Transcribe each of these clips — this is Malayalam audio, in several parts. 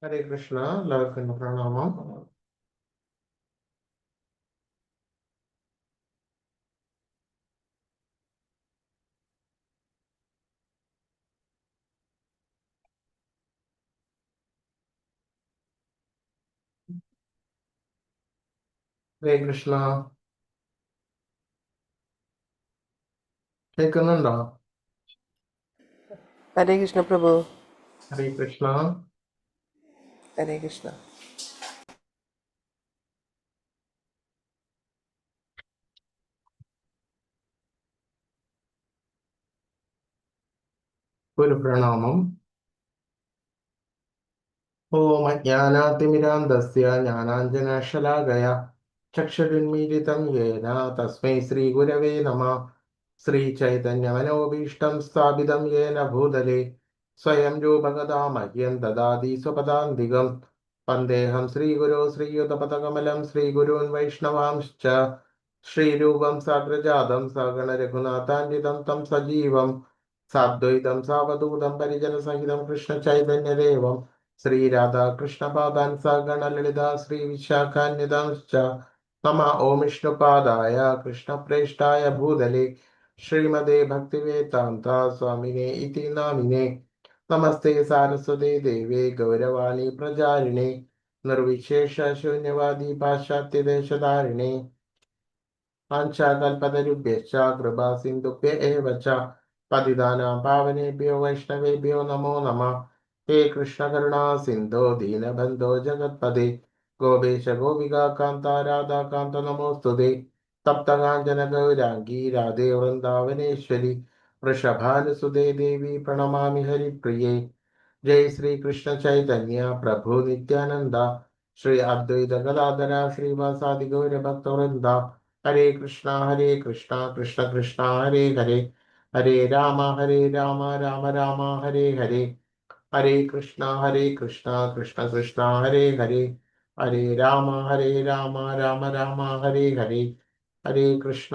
ഹരേ കൃഷ്ണ. എല്ലാവർക്കും പ്രണാമം. ഹരേ കൃഷ്ണ. കേൾക്കുന്നുണ്ടോ? ഹരേ കൃഷ്ണ പ്രഭു. ഹരേ കൃഷ്ണ. ഹരേ കൃഷ്ണ. ഒരു പ്രണാമം. ഓം അജ്ഞാനാതിമിരാന്തസ്യ ജ്ഞാനാഞ്ജനശലാകയ ചക്ഷുരുന്മീലിതം യേന തസ്മൈ ശ്രീഗുരവേ നമഃ. ശ്രീചൈതന്യമനോഭീഷ്ടം സ്ഥാപിതം യേന ഭൂതലേ സ്വയം രൂപഗതാ മഹ്യം ദദാതി സ്വപദാന്തികം. വന്ദേഹം ശ്രീഗുരോ ശ്രീയുതപദകമലം ശ്രീഗുരുन् വൈഷ്ണവാംശ്ച ശ്രീരൂപം സാഗ്രജാതം സഗണ രഘുനാഥാന്വിതം തം സജീവം സാദ്വൈതം സാവധൂതം പരിജനസഹിതം കൃഷ്ണചൈതന്യദേവം ശ്രീരാധാകൃഷ്ണപാദാൻ സഗണലളിത ശ്രീവിശാഖാന്വിതാംശ്ച നമ. ഓം വിഷ്ണുപാദായ കൃഷ്ണപ്രേഷ്ഠായ ഭൂതലേ ശ്രീമതേ ഭക്തിവേദാന്ത സ്വാമിനേ ഇതി നാമിനേ. നമസ്തേ സാരസ്വതേ ദേവേ ഗൗരവാണി പ്രചാരിണേ നിർവിശേഷ ശൂന്യവാദി പാശ്ചാത്യദേശധാരിണേ വാഞ്ചാകൽപതരുഭ്യശ്ച കൃപാ സിന്ധുഭ്യ ഏവ ച പതിതാനാം പാവനേഭ്യോ വൈഷ്ണവേഭ്യോ നമോ നമഃ. ഹേ കൃഷ്ണ കരുണാ സിന്ധോ ദീനബന്ധോ ജഗത്പദേ ഗോപേശ ഗോപികാ കാന്ത രാധാകാന്ത നമോസ്തുതേ. തപ്തകാഞ്ചന ഗൗരാംഗീ രാധേ വൃന്ദാവനേശ്വരി വൃഷഭാനുസുതേ ദേവി പ്രണമാമി ഹരിപ്രിയേ. ജയ് ശ്രീ കൃഷ്ണ ചൈതന്യ പ്രഭു നിത്യാനന്ദ ശ്രീ അദ്വൈത ഗദാധര ശ്രീവാസാദി ഗൗരഭക്തവൃന്ദ. ഹരേ കൃഷ്ണ കൃഷ്ണ കൃഷ്ണ ഹരേ ഹരേ ഹരേ രാമ രാമ രാമ ഹരേ ഹരേ. ഹരേ കൃഷ്ണ കൃഷ്ണ കൃഷ്ണ ഹരേ ഹരേ ഹരേ രാമ രാമ രാമ ഹരേ ഹരേ. ഹരേ കൃഷ്ണ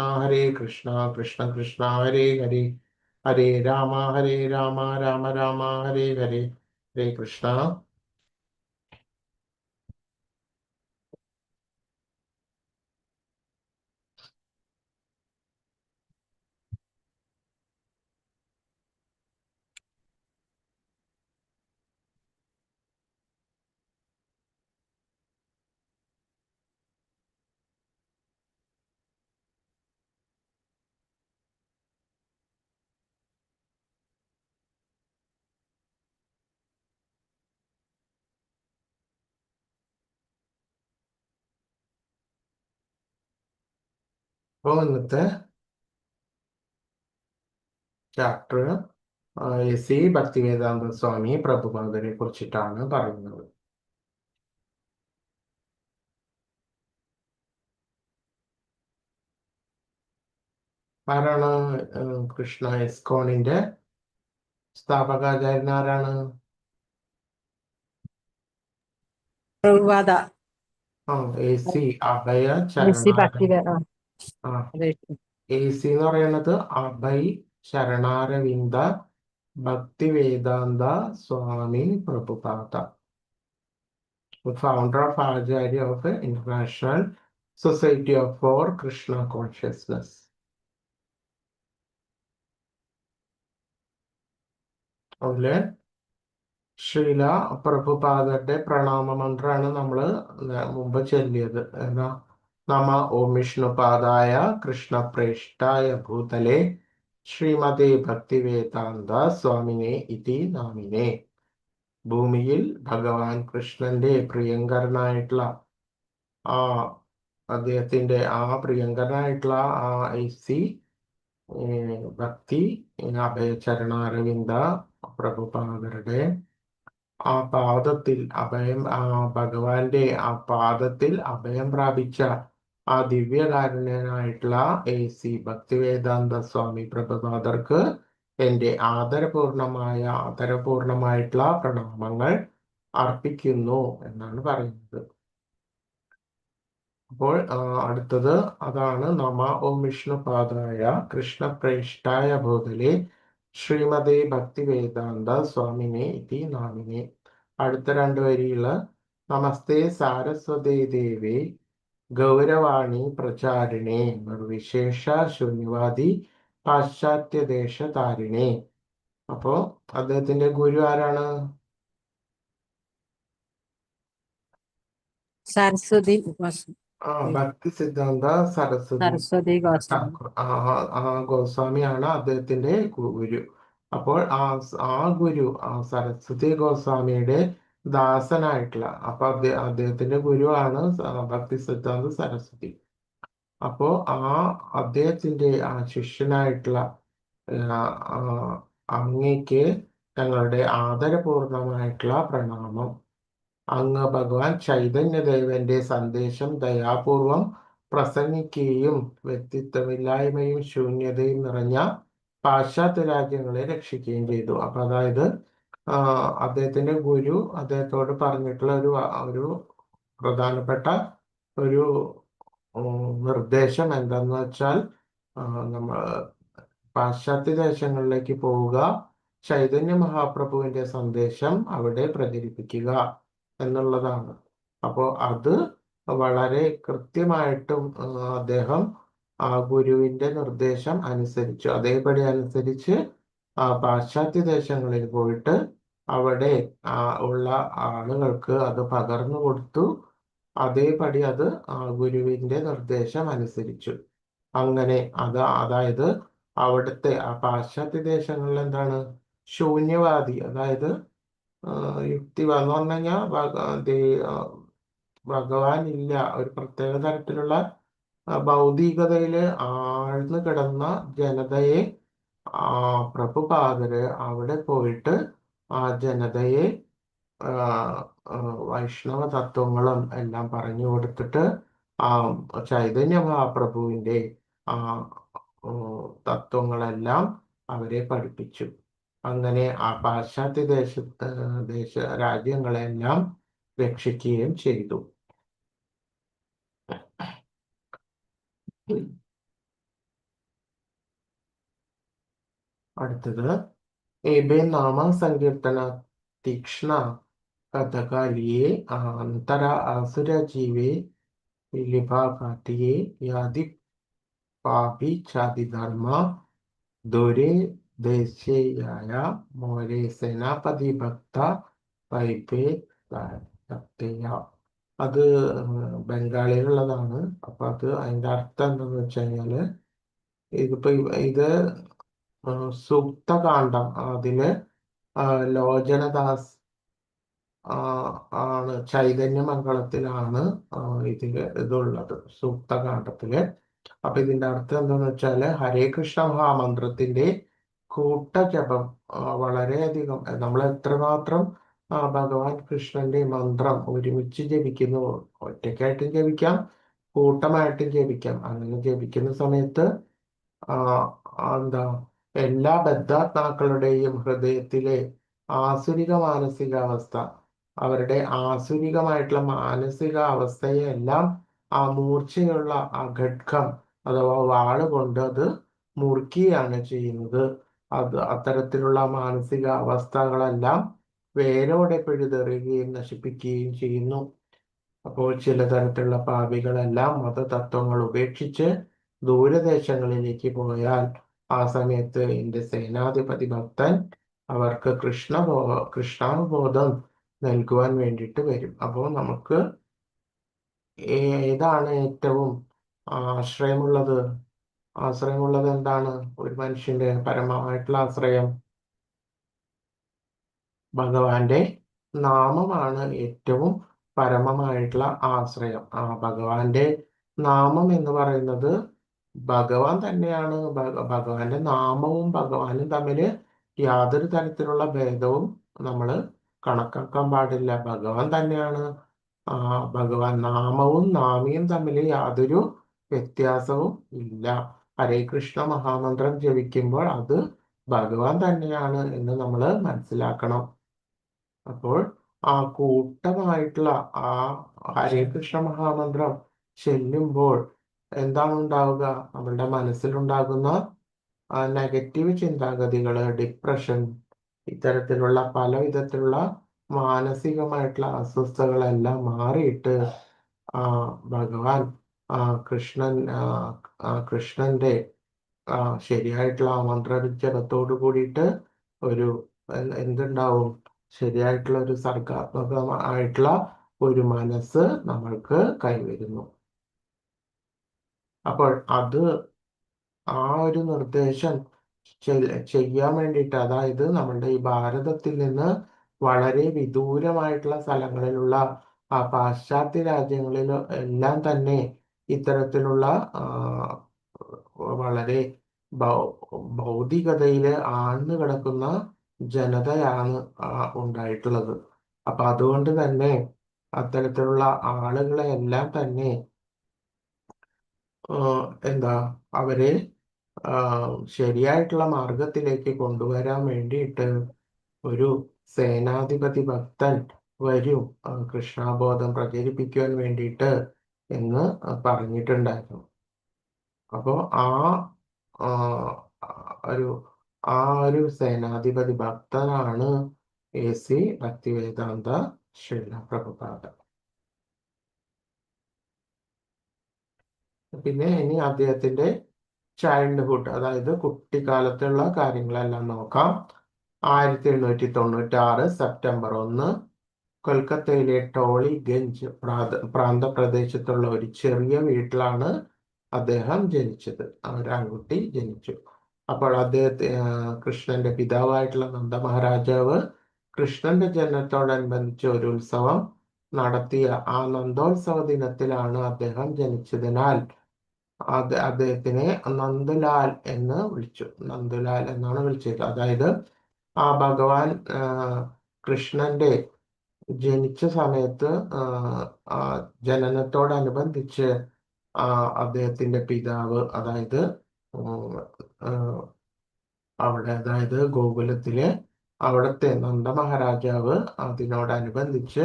കൃഷ്ണ കൃഷ്ണ ഹരേ ഹരേ ഹരേ രാമ രാമ രാമ ഹരേ ഹരേ. ഹരേ കൃഷ്ണ. അപ്പോൾ ഇന്നത്തെ ചാപ്റ്റർ സി ഭക്തിവേദാന്ത സ്വാമി പ്രഭുപാദരെ കുറിച്ചിട്ടാണ് പറയുന്നത്. ആരാണ് കൃഷ്ണ എസ്കോണിന്റെ സ്ഥാപകാചാര്യൻ? ആരാണ്? Prabhupada. AC Abhaya SC. Charanaravinda. Hare AC എന്ന് പറയുന്നത് Abhay Charanaravinda Bhaktivedanta Swami Prabhupada, founder of acharya of International Society of for Krishna Consciousness. അതില് ശ്രീല പ്രഭുപാദരുടെ പ്രണാമ മന്ത്രമാണ് നമ്മൾ മുമ്പ് ചൊല്ലിയത്. എന്നാ നമ ഓം വിഷ്ണുപാദായ കൃഷ്ണപ്രേഷ്ഠായ ഭൂതലേ ശ്രീമതേ ഭക്തിവേദാന്ത സ്വാമിനെ ഇതി നാമിനെ. ഭൂമിയിൽ ഭഗവാൻ കൃഷ്ണന്റെ പ്രിയങ്കരനായിട്ടുള്ള ആ അദ്ദേഹത്തിന്റെ പ്രിയങ്കരനായിട്ടുള്ള AC ഭക്തി അഭയചരണാരവിന്ദ പ്രഭുപാദരുടെ ആ പാദത്തിൽ അഭയം, ഭഗവാന്റെ ആ പാദത്തിൽ അഭയം പ്രാപിച്ച ആ ദിവ്യകാരുണ്യനായിട്ടുള്ള AC ഭക്തിവേദാന്ത സ്വാമി പ്രഭുപാദർക്ക് എന്റെ ആദരപൂർണമായിട്ടുള്ള പ്രണാമങ്ങൾ അർപ്പിക്കുന്നു എന്നാണ് പറയുന്നത്. അപ്പോൾ അടുത്തത് അതാണ്. നമ ഓം വിഷ്ണുപാദായ കൃഷ്ണപ്രേഷ്ഠായ ഭൂതലേ ശ്രീമതേ ഭക്തിവേദാന്ത സ്വാമിനെ ഇതി നാമിനെ. അടുത്ത 2 വരികള് നമസ്തേ സാരസ്വതേ ദേവി ഗൗരവാണി പ്രചാരിണേ നിർവിശേഷ ശൂന്യവാദി പാശ്ചാത്യദേശ താരിണേ. അപ്പോ അദ്ദേഹത്തിന്റെ ഗുരു ആരാണ്? സരസ്വതി ഭക്തി സിദ്ധാന്ത സരസ്വതി സരസ്വതി ഗോസ്വാമി. ഠാക്കൂർ. ഗോസ്വാമിയാണ് അദ്ദേഹത്തിന്റെ ഗുരു. അപ്പോൾ ആ ഗുരു സരസ്വതി ഗോസ്വാമിയുടെ ദാസനായിട്ടുള്ള അപ്പൊ അദ്ദേഹത്തിന്റെ ഗുരുവാണ് ഭക്തി സിദ്ധാന്ത സരസ്വതി. അപ്പോ അദ്ദേഹത്തിന്റെ ശിഷ്യനായിട്ടുള്ള അങ്ങേക്ക് ഞങ്ങളുടെ ആദരപൂർണമായിട്ടുള്ള പ്രണാമം. അങ്ങ് ഭഗവാൻ ചൈതന്യദേവന്റെ സന്ദേശം ദയാപൂർവം പ്രസംഗിക്കുകയും വ്യക്തിത്വമില്ലായ്മയും ശൂന്യതയും നിറഞ്ഞ പാശ്ചാത്യ രാജ്യങ്ങളെ രക്ഷിക്കുകയും ചെയ്തു. അപ്പൊ അതായത് അദ്ദേഹത്തിന്റെ ഗുരു അദ്ദേഹത്തോട് പറഞ്ഞിട്ടുള്ള ഒരു പ്രധാനപ്പെട്ട ഒരു നിർദ്ദേശം എന്താന്ന് വെച്ചാൽ നമ്മൾ പാശ്ചാത്യ ദേശങ്ങളിലേക്ക് പോവുക, ചൈതന്യ മഹാപ്രഭുവിന്റെ സന്ദേശം അവിടെ പ്രചരിപ്പിക്കുക എന്നുള്ളതാണ്. അപ്പോൾ അത് വളരെ കൃത്യമായിട്ടും അദ്ദേഹം ആ ഗുരുവിന്റെ നിർദ്ദേശം അനുസരിച്ചു, അതേപടി അനുസരിച്ച് പാശ്ചാത്യ ദേശങ്ങളിൽ പോയിട്ട് അവിടെ ഉള്ള ആളുകൾക്ക് അത് പകർന്നു കൊടുത്തു. അതേപടി അത് ഗുരുവിന്റെ നിർദ്ദേശം അനുസരിച്ചു. അങ്ങനെ അതായത് അവിടുത്തെ പാശ്ചാത്യ ദേശങ്ങളിൽ എന്താണ് ശൂന്യവാദി, അതായത് യുക്തിവാദം എന്ന് പറഞ്ഞു കഴിഞ്ഞാൽ ഭഗവാൻ ഇല്ല, ഒരു പ്രത്യേക തരത്തിലുള്ള ഭൗതികതയില് ആഴ്ന്നു കിടന്ന ജനതയെ പ്രഭുപാദര് അവിടെ പോയിട്ട് ആ ജനതയെ വൈഷ്ണവ തത്വങ്ങളും എല്ലാം പറഞ്ഞു കൊടുത്തിട്ട് ചൈതന്യ മഹാപ്രഭുവിന്റെ തത്വങ്ങളെല്ലാം അവരെ പഠിപ്പിച്ചു. അങ്ങനെ ആ പാശ്ചാത്യ രാജ്യങ്ങളെല്ലാം രക്ഷിക്കുകയും ചെയ്തു. അടുത്തത് ഏബേ നാമ സങ്കീർത്തന തീക്ഷ്ണ കഥകാലിയെ അന്തര അസുര ജീവേ ലിഭാകാട്ടിയെ യാതി പാപി ചാതി ധർമ്മ ദുരേ ദേശീയായ മോരെ സേനാപതി ഭക്ത വൈപേ സത്യ. അത് ബംഗാളിയിലുള്ളതാണ്. അപ്പൊ അതിന്റെ അർത്ഥം എന്താന്ന് വെച്ച് കഴിഞ്ഞാല് ഇത് സൂക്തകാന്ഡം, അതില് ലോചനദാസ് ആണ് ചൈതന്യമംഗളത്തിലാണ് ഇതുള്ളത്, സൂക്തകാന്ഡത്തില്. അപ്പൊ ഇതിന്റെ അർത്ഥം എന്താന്ന് വെച്ചാല് ഹരേ കൃഷ്ണ മഹാമന്ത്രത്തിന്റെ കൂട്ടജപം വളരെയധികം നമ്മൾ എത്രമാത്രം ഭഗവാൻ കൃഷ്ണന്റെ മന്ത്രം ഒരുമിച്ച് ജപിക്കുന്നു, ഒറ്റയ്ക്കായിട്ടും ജപിക്കാം, കൂട്ടമായിട്ടും ജപിക്കാം. അങ്ങനെ ജപിക്കുന്ന സമയത്ത് എന്താ എല്ലാ ബദ്ധാത്മാക്കളുടെയും ഹൃദയത്തിലെ ആസുരിക മാനസികാവസ്ഥ, അവരുടെ ആസുരികമായിട്ടുള്ള മാനസിക അവസ്ഥയെ എല്ലാം ആ മൂർച്ചയുള്ള ആ ഖഡ്ഗം അഥവാ വാള് കൊണ്ട് അത് മുറിക്കുകയാണ് ചെയ്യുന്നത്. അത്തരത്തിലുള്ള മാനസിക അവസ്ഥകളെല്ലാം വേരോടെ പിഴുതെറിയുകയും നശിപ്പിക്കുകയും ചെയ്യുന്നു. അപ്പോൾ ചില തരത്തിലുള്ള പാപികളെല്ലാം മതതത്വങ്ങൾ ഉപേക്ഷിച്ച് ദൂരദേശങ്ങളിലേക്ക് പോയാൽ ആ സമയത്ത് എന്റെ സേനാധിപതി ഭക്തൻ അവർക്ക് കൃഷ്ണാവബോധം നൽകുവാൻ വേണ്ടിയിട്ട് വരും. അപ്പോൾ നമുക്ക് ഏതാണ് ഏറ്റവും ആശ്രയമുള്ളത്? ആശ്രയമുള്ളത് എന്താണ്? ഒരു മനുഷ്യന്റെ പരമമായിട്ടുള്ള ആശ്രയം ഭഗവാന്റെ നാമമാണ് ഏറ്റവും പരമമായിട്ടുള്ള ആശ്രയം. ഭഗവാന്റെ നാമം എന്ന് പറയുന്നത് ഭഗവാൻ തന്നെയാണ്. ഭഗവാന്റെ നാമവും ഭഗവാനും തമ്മില് യാതൊരു തരത്തിലുള്ള ഭേദവും നമ്മൾ കണക്കാക്കാൻ പാടില്ല. ഭഗവാൻ തന്നെയാണ്. ഭഗവാൻ നാമവും നാമിയും തമ്മിൽ യാതൊരു വ്യത്യാസവും ഇല്ല. ഹരേ കൃഷ്ണ മഹാമന്ത്രം ജപിക്കുമ്പോൾ അത് ഭഗവാൻ തന്നെയാണ് എന്ന് നമ്മൾ മനസ്സിലാക്കണം. അപ്പോൾ ആ കൂട്ടമായിട്ടുള്ള ആ ഹരേ കൃഷ്ണ മഹാമന്ത്രം ചെല്ലുമ്പോൾ എന്താണ് ഉണ്ടാവുക? നമ്മളുടെ മനസ്സിലുണ്ടാകുന്ന നെഗറ്റീവ് ചിന്താഗതികള്, ഡിപ്രഷൻ, ഇത്തരത്തിലുള്ള പല വിധത്തിലുള്ള മാനസികമായിട്ടുള്ള അസ്വസ്ഥതകളെല്ലാം മാറിയിട്ട് ഭഗവാൻ കൃഷ്ണന്റെ ശരിയായിട്ടുള്ള മന്ത്രജപത്തോട് കൂടിയിട്ട് ഒരു എന്തുണ്ടാവും, ശരിയായിട്ടുള്ള ഒരു സർഗാത്മകമായിട്ടുള്ള ഒരു മനസ്സ് നമ്മൾക്ക് കൈവരുന്നു. അപ്പോൾ അത് ആ ഒരു നിർദ്ദേശം ചെയ്യാൻ വേണ്ടിയിട്ട്, അതായത് നമ്മളുടെ ഈ ഭാരതത്തിൽ നിന്ന് വളരെ വിദൂരമായിട്ടുള്ള സ്ഥലങ്ങളിലുള്ള പാശ്ചാത്യ രാജ്യങ്ങളിൽ എല്ലാം തന്നെ ഇത്തരത്തിലുള്ള വളരെ ഭൗതികതയിൽ ആഴ്ന്നു കിടക്കുന്ന ജനതയാണ് ഉണ്ടായിട്ടുള്ളത്. അപ്പൊ അതുകൊണ്ട് തന്നെ അത്തരത്തിലുള്ള ആളുകളെ എല്ലാം തന്നെ എന്താ അവരെ ശരിയായിട്ടുള്ള മാർഗത്തിലേക്ക് കൊണ്ടുവരാൻ വേണ്ടിയിട്ട് ഒരു സേനാധിപതി ഭക്തൻ വരും കൃഷ്ണബോധം പ്രചരിപ്പിക്കുവാൻ വേണ്ടിയിട്ട് എന്ന് പറഞ്ഞിട്ടുണ്ടായിരുന്നു. അപ്പോൾ ഒരു സേനാധിപതി ഭക്തനാണ് AC ഭക്തിവേദാന്ത ശ്രീല പ്രഭുപാദ. പിന്നെ ഇനി അദ്ദേഹത്തിന്റെ ചൈൽഡ്ഹുഡ്, അതായത് കുട്ടിക്കാലത്തുള്ള കാര്യങ്ങളെല്ലാം നോക്കാം. 1796 സെപ്റ്റംബർ 1 കൊൽക്കത്തയിലെ ടോളിഗഞ്ച് പ്രാന്തപ്രദേശത്തുള്ള ഒരു ചെറിയ വീട്ടിലാണ് അദ്ദേഹം ജനിച്ചത്. ഒരാൺകുട്ടി ജനിച്ചു. അപ്പോൾ കൃഷ്ണന്റെ പിതാവായിട്ടുള്ള നന്ദ മഹാരാജാവ് കൃഷ്ണന്റെ ജനനത്തോടനുബന്ധിച്ച് ഒരു ഉത്സവം നടത്തിയ ആ നന്ദോത്സവ ദിനത്തിലാണ് അദ്ദേഹം ജനിച്ചതിനാൽ അദ്ദേഹത്തിനെ നന്ദലാൽ എന്ന് വിളിച്ചു. നന്ദലാൽ എന്നാണ് വിളിച്ചത്. അതായത് ഭഗവാൻ കൃഷ്ണന്റെ ജനിച്ച സമയത്ത് ജനനത്തോടനുബന്ധിച്ച് അദ്ദേഹത്തിന്റെ പിതാവ്, അതായത് അതായത് ഗോകുലത്തിലെ അവിടുത്തെ നന്ദ മഹാരാജാവ് അതിനോടനുബന്ധിച്ച്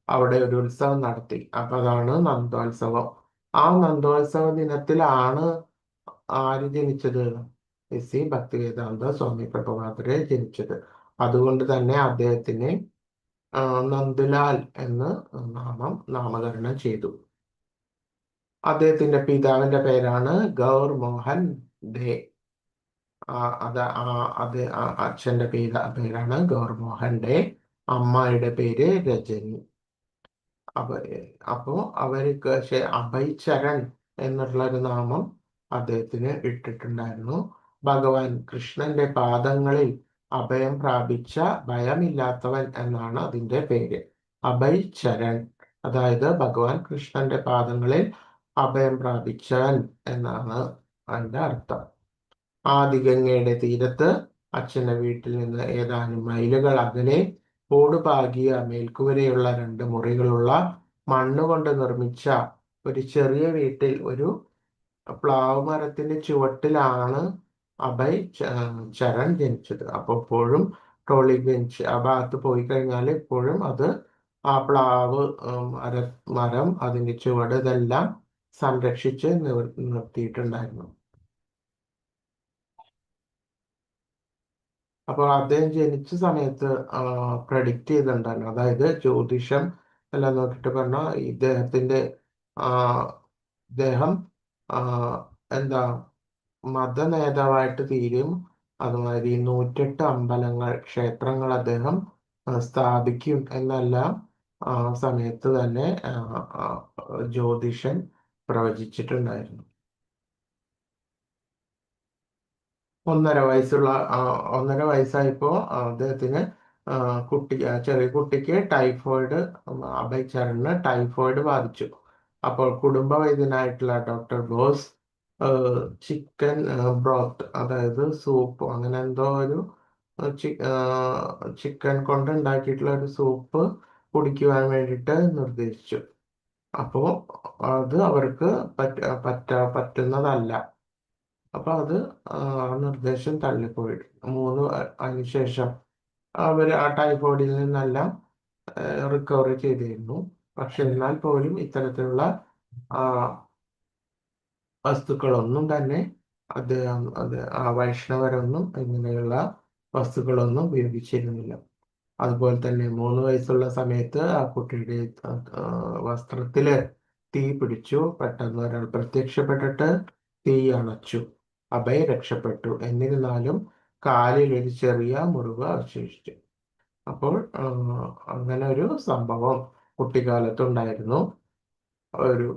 അവിടെ ഒരു ഉത്സവം നടത്തി. അപ്പൊ അതാണ് നന്ദോത്സവം. ആ നന്ദോത്സവ ദിനത്തിലാണ് ആര് ജനിച്ചത്? AC ഭക്തിവേദാന്ത സ്വാമി പ്രഭുപാദരെ ജനിച്ചത്. അതുകൊണ്ട് തന്നെ അദ്ദേഹത്തിന് നന്ദലാൽ എന്ന് നാമകരണം ചെയ്തു. അദ്ദേഹത്തിന്റെ പിതാവിന്റെ പേരാണ് ഗൗർ മോഹൻ ഡേ. അച്ഛന്റെ പേരാണ് ഗൗർ മോഹൻ ഡേ, അമ്മയുടെ പേര് രജനി. അപ്പോ അവർക്ക് അഭയ് ചരൺ എന്നുള്ള ഒരു നാമം അദ്ദേഹത്തിന് ഇട്ടിട്ടുണ്ടായിരുന്നു. ഭഗവാൻ കൃഷ്ണന്റെ പാദങ്ങളിൽ അഭയം പ്രാപിച്ച ഭയമില്ലാത്തവൻ എന്നാണ് അതിന്റെ പേര്. അഭയ് ചരൺ, അതായത് ഭഗവാൻ കൃഷ്ണന്റെ പാദങ്ങളിൽ അഭയം പ്രാപിച്ചവൻ എന്നാണ് അതിന്റെ അർത്ഥം. ആദിഗംഗയുടെ തീരത്ത് അച്ഛന്റെ വീട്ടിൽ നിന്ന് ഏതാനും മൈലുകൾ അകലെ ഓടുപാകിയ മേൽക്കൂരയുള്ള 2 മുറികളുള്ള മണ്ണുകൊണ്ട് നിർമ്മിച്ച ഒരു ചെറിയ വീട്ടിൽ ഒരു പ്ലാവ് മരത്തിന്റെ ചുവട്ടിലാണ് അഭയ് ചരൺ ജനിച്ചത്. അപ്പോൾ എപ്പോഴും ടോളിഗഞ്ച് ആ ഭാഗത്ത് പോയി കഴിഞ്ഞാൽ എപ്പോഴും അത് ആ പ്ലാവ് മരം, അതിന്റെ ചുവട് ഇതെല്ലാം സംരക്ഷിച്ച് നിർത്തിയിട്ടുണ്ടായിരുന്നു. അപ്പോൾ അദ്ദേഹം ജനിച്ച സമയത്ത് പ്രഡിക്റ്റ് ചെയ്തിട്ടുണ്ടായിരുന്നു. അതായത് ജ്യോതിഷം എല്ലാം നോക്കിയിട്ട് പറഞ്ഞ ഇദ്ദേഹം എന്താ മത നേതാവായിട്ട് തീരും. അതുമാതിരി 108 അമ്പലങ്ങൾ, ക്ഷേത്രങ്ങൾ അദ്ദേഹം സ്ഥാപിക്കും എന്നെല്ലാം സമയത്ത് തന്നെ ജ്യോതിഷൻ പ്രവചിച്ചിട്ടുണ്ടായിരുന്നു. 1.5 വയസ്സായപ്പോ അദ്ദേഹത്തിന് ചെറിയ കുട്ടിക്ക് ടൈഫോയിഡ്, അഭയ് ചരണിന് ടൈഫോയിഡ് ബാധിച്ചു. അപ്പോൾ കുടുംബ വൈദ്യനായിട്ടുള്ള ഡോക്ടർ ബോസ് ചിക്കൻ ബ്രോത്ത്, അതായത് സൂപ്പ്, അങ്ങനെ എന്തോ ഒരു ചിക്കൻ കൊണ്ട് ഉണ്ടാക്കിയിട്ടുള്ള ഒരു സൂപ്പ് കുടിക്കുവാൻ വേണ്ടിയിട്ട് നിർദ്ദേശിച്ചു. അപ്പോൾ അത് അവർക്ക് പറ്റുന്നതല്ല. അപ്പൊ അത് നിർദ്ദേശം തള്ളിപ്പോയി. 3 അതിനുശേഷം അവർ ആ ടൈഫോയിഡിൽ നിന്നെല്ലാം റിക്കവറി ചെയ്തിരുന്നു. പക്ഷെ എന്നാൽ പോലും ഇത്തരത്തിലുള്ള വസ്തുക്കളൊന്നും തന്നെ വൈഷ്ണവരൊന്നും ഇങ്ങനെയുള്ള വസ്തുക്കളൊന്നും ഉപയോഗിച്ചിരുന്നില്ല. അതുപോലെ തന്നെ 3 വയസ്സുള്ള സമയത്ത് ആ കുട്ടിയുടെ വസ്ത്രത്തില് തീ പിടിച്ചു. പെട്ടെന്ന് ഒരാൾ പ്രത്യക്ഷപ്പെട്ടിട്ട് തീ അണച്ചു. അഭയ് രക്ഷപ്പെട്ടു. എന്നിരുന്നാലും കാലിൽ ഒരു ചെറിയ മുറിവ് അവശേഷിച്ചു. അപ്പോൾ അങ്ങനെ ഒരു സംഭവം കുട്ടിക്കാലത്തുണ്ടായിരുന്നു. ഒരു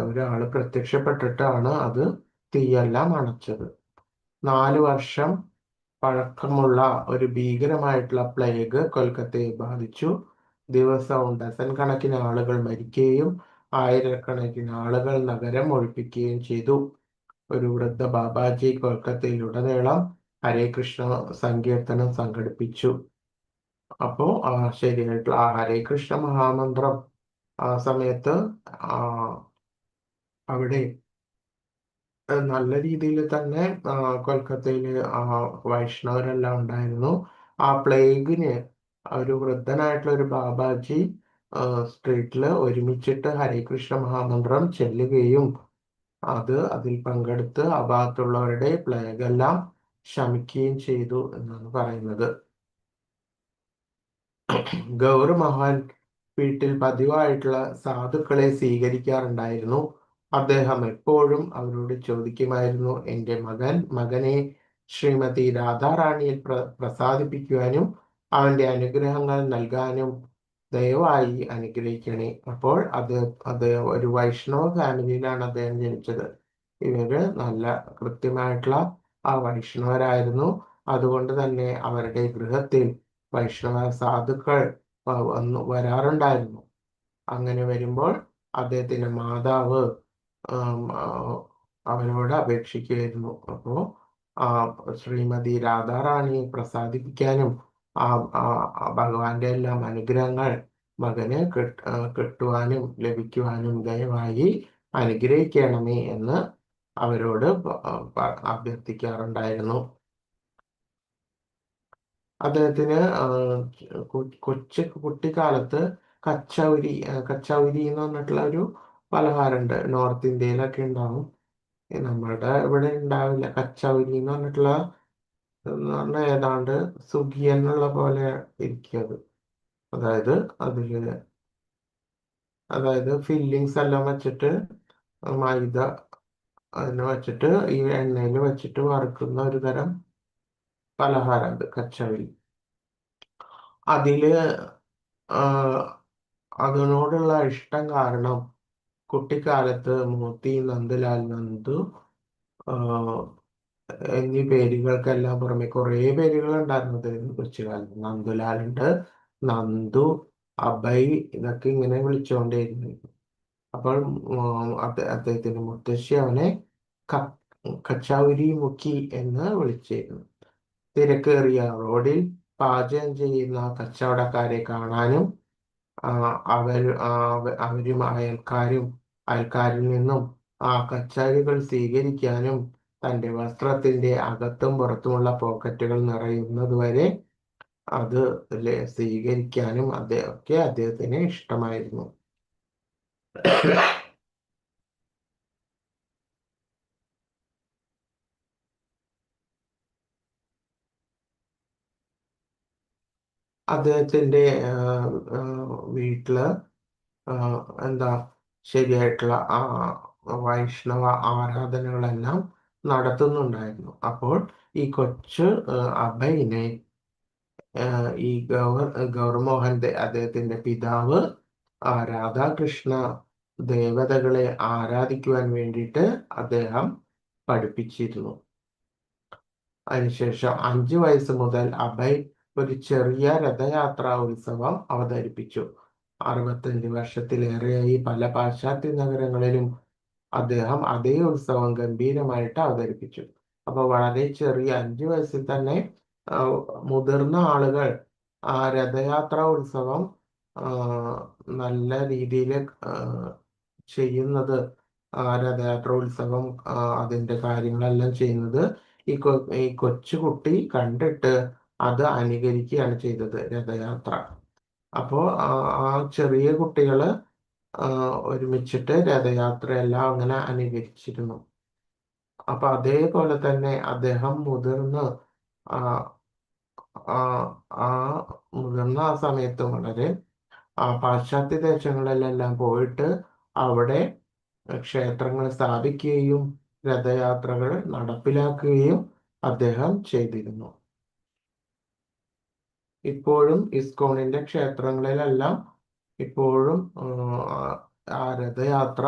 ഒരാള് പ്രത്യക്ഷപ്പെട്ടിട്ടാണ് അത് തീയെല്ലാം അണച്ചത്. 4 വർഷം പഴക്കമുള്ള ഒരു ഭീകരമായിട്ടുള്ള പ്ലേഗ് കൊൽക്കത്തയെ ബാധിച്ചു. ദിവസവും ഡസൻ കണക്കിന് ആളുകൾ മരിക്കുകയും ആയിരക്കണക്കിന് ആളുകൾ നഗരം ഒഴിപ്പിക്കുകയും ചെയ്തു. ഒരു വൃദ്ധ ബാബാജി കൊൽക്കത്തയിലുടനീളം ഹരേ കൃഷ്ണ സങ്കീർത്തനം സംഘടിപ്പിച്ചു. അപ്പോ ശരിയായിട്ടുള്ള ആ ഹരേ കൃഷ്ണ മഹാമന്ത്രം ആ സമയത്ത് അവിടെ നല്ല രീതിയിൽ തന്നെ കൊൽക്കത്തയില് വൈഷ്ണവരെല്ലാം ഉണ്ടായിരുന്നു. ആ പ്ലേഗിന് ഒരു വൃദ്ധനായിട്ടുള്ള ഒരു ബാബാജി സ്ട്രീറ്റില് ഒരുമിച്ചിട്ട് ഹരേ കൃഷ്ണ മഹാമന്ത്രം ചെല്ലുകയും അതിൽ പങ്കെടുത്ത് ആ ഭാഗത്തുള്ളവരുടെ പ്ലേഗ് എല്ലാം ശമിക്കുകയും ചെയ്തു എന്നാണ് പറയുന്നത്. ഗൗർ മഹാൻ വീട്ടിൽ പതിവായിട്ടുള്ള സാധുക്കളെ സ്വീകരിക്കാറുണ്ടായിരുന്നു. അദ്ദേഹം എപ്പോഴും അവരോട് ചോദിക്കുമായിരുന്നു, എൻ്റെ മകനെ ശ്രീമതി രാധാറാണിയിൽ പ്രസാദിപ്പിക്കുവാനും അവന്റെ അനുഗ്രഹങ്ങൾ നൽകാനും ദയവായി അനുഗ്രഹിക്കണേ. അപ്പോൾ അത് ഒരു വൈഷ്ണവ ഫാമിലിയിലാണ് അദ്ദേഹം ജനിച്ചത്. ഇവര് നല്ല കൃത്യമായിട്ടുള്ള ആ വൈഷ്ണവരായിരുന്നു. അതുകൊണ്ട് തന്നെ അവരുടെ ഗൃഹത്തിൽ വൈഷ്ണവ സാധുക്കൾ വരാറുണ്ടായിരുന്നു. അങ്ങനെ വരുമ്പോൾ അദ്ദേഹത്തിന്റെ മാതാവ് അവനോട് അപേക്ഷിക്കുകയായിരുന്നു. അപ്പോ ശ്രീമതി രാധാറാണിയെ പ്രസാദിപ്പിക്കാനും ഭഗവാന്റെ എല്ലാം അനുഗ്രഹങ്ങൾ മകന് കിട്ടുവാനും ലഭിക്കുവാനും ദയവായി അനുഗ്രഹിക്കണമേ എന്ന് അവരോട് അഭ്യർത്ഥിക്കാറുണ്ടായിരുന്നു. അദ്ദേഹത്തിന് കുട്ടിക്കാലത്ത് കച്ചൗരി എന്ന് പറഞ്ഞിട്ടുള്ള ഒരു പലഹാരമുണ്ട്. നോർത്ത് ഇന്ത്യയിലൊക്കെ ഉണ്ടാവും, നമ്മളുടെ ഇവിടെ ഉണ്ടാവില്ല. കച്ചൗരി എന്ന് പറഞ്ഞിട്ടുള്ള ഏതാണ്ട് സുഖിയൻ എന്നുള്ള പോലെ ഇരിക്കുന്നത്. അതായത് ഫില്ലിങ്സ് എല്ലാം വെച്ചിട്ട് മൈദ അതിനെ വെച്ചിട്ട് ഈ എണ്ണയിൽ വെച്ചിട്ട് വറുക്കുന്ന ഒരു തരം പലഹാരമുണ്ട് കച്ചൗരി. അതില് അതിനോടുള്ള ഇഷ്ടം കാരണം കുട്ടിക്കാലത്ത് മോത്തി, നന്ദലാൽ, നന്ദു എന്നീ പേരുകൾക്കെല്ലാം പുറമെ കുറേ പേരുകൾ ഉണ്ടായിരുന്നത് കൊച്ചുകാലത്ത്. നന്ദുലാലുണ്ട്, നന്ദു, അഭയ് ഇതൊക്കെ ഇങ്ങനെ വിളിച്ചുകൊണ്ടേയിരുന്നു. അപ്പോൾ അദ്ദേഹത്തിന്റെ മുത്തശ്ശി അവനെ കച്ചൗരി മുഖി എന്ന് വിളിച്ചിരുന്നു. തിരക്കേറിയ റോഡിൽ പാചകം ചെയ്യുന്ന കച്ചവടക്കാരെ കാണാനും അവരും അയൽക്കാരിൽ നിന്നും ആ കച്ചവടികൾ സ്വീകരിക്കാനും തൻ്റെ വസ്ത്രത്തിന്റെ അകത്തും പുറത്തുമുള്ള പോക്കറ്റുകൾ നിറയുന്നതുവരെ അത് സ്വീകരിക്കാനും അദ്ദേഹത്തിന് ഇഷ്ടമായിരുന്നു. അദ്ദേഹത്തിന്റെ വീട്ടില് എന്താ ശരിയായിട്ടുള്ള വൈഷ്ണവ ആരാധനകളെല്ലാം നടത്തുന്നുണ്ടായിരുന്നു. അപ്പോൾ ഈ കൊച്ചു അഭയിനെ ഈ ഗൗർമോഹൻ അദ്ദേഹത്തിന്റെ പിതാവ് രാധാകൃഷ്ണ ദേവതകളെ ആരാധിക്കുവാൻ വേണ്ടിയിട്ട് അദ്ദേഹം പഠിപ്പിച്ചിരുന്നു. അതിനുശേഷം 5 വയസ്സ് മുതൽ അഭയ് ഒരു ചെറിയ രഥയാത്രാ ഉത്സവം അവതരിപ്പിച്ചു. 65 വർഷത്തിലേറെയായി പല പാശ്ചാത്യ നഗരങ്ങളിലും അദ്ദേഹം അതേ ഉത്സവം ഗംഭീരമായിട്ട് അവതരിപ്പിച്ചു. അപ്പൊ വളരെ ചെറിയ 5 വയസ്സിൽ തന്നെ മുതിർന്ന ആളുകൾ ആ രഥയാത്രാ ഉത്സവം നല്ല രീതിയിൽ ചെയ്യുന്നത്, രഥയാത്രാ ഉത്സവം അതിന്റെ കാര്യങ്ങളെല്ലാം ചെയ്യുന്നത് ഈ കൊച്ചുകുട്ടി കണ്ടിട്ട് അത് അനുകരിക്കുകയാണ് ചെയ്തത്, രഥയാത്ര. അപ്പോ ആ ചെറിയ കുട്ടികള് ഒരുമിച്ചിട്ട് രഥയാത്രയെല്ലാം അങ്ങനെ അനുകരിച്ചിരുന്നു. അപ്പൊ അതേപോലെ തന്നെ അദ്ദേഹം മുതിർന്ന് ആ ആ മുതിർന്ന ആ സമയത്ത് വളരെ പാശ്ചാത്യ ദേശങ്ങളിലെല്ലാം പോയിട്ട് അവിടെ ക്ഷേത്രങ്ങൾ സ്ഥാപിക്കുകയും രഥയാത്രകൾ നടപ്പിലാക്കുകയും അദ്ദേഹം ചെയ്തിരുന്നു. ഇപ്പോഴും ഇസ്കോണിന്റെ ക്ഷേത്രങ്ങളിലെല്ലാം ഇപ്പോഴും ആ രഥയാത്ര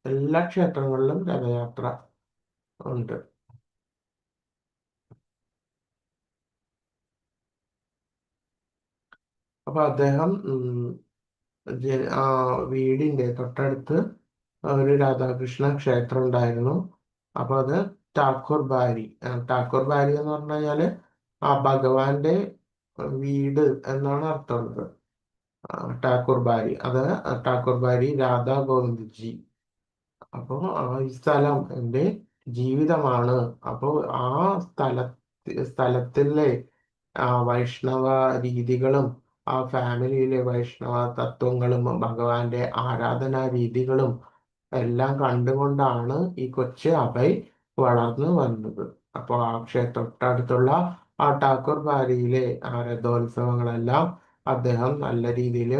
എല്ലാ ക്ഷേത്രങ്ങളിലും രഥയാത്ര ഉണ്ട്. അപ്പൊ അദ്ദേഹം വീടിന്റെ തൊട്ടടുത്ത് ഒരു രാധാകൃഷ്ണ ക്ഷേത്രം ഉണ്ടായിരുന്നു. അപ്പൊ അത് ഠാക്കൂർ ബാരി എന്ന് പറഞ്ഞു കഴിഞ്ഞാല് ആ ഭഗവാന്റെ വീട് എന്നാണ് അർത്ഥമുള്ളത്. ഠാക്കൂർ ബാരി ഠാക്കൂർ ബാരി രാധാ ഗോവിന്ദ് ജി. അപ്പൊ ഈ സ്ഥലം എൻ്റെ ജീവിതമാണ്. അപ്പോൾ ആ സ്ഥലത്തിലെ വൈഷ്ണവ രീതികളും ആ ഫാമിലിയിലെ വൈഷ്ണവ തത്വങ്ങളും ഭഗവാന്റെ ആരാധനാ രീതികളും എല്ലാം കണ്ടുകൊണ്ടാണ് ഈ കൊച്ചു അഭയ് വളർന്നു വന്നത്. അപ്പോൾ ആ തൊട്ടടുത്തുള്ള ആ ഠാക്കൂർ ബാരിയിലെ ആ രഥോത്സവങ്ങളെല്ലാം അദ്ദേഹം നല്ല രീതിയിൽ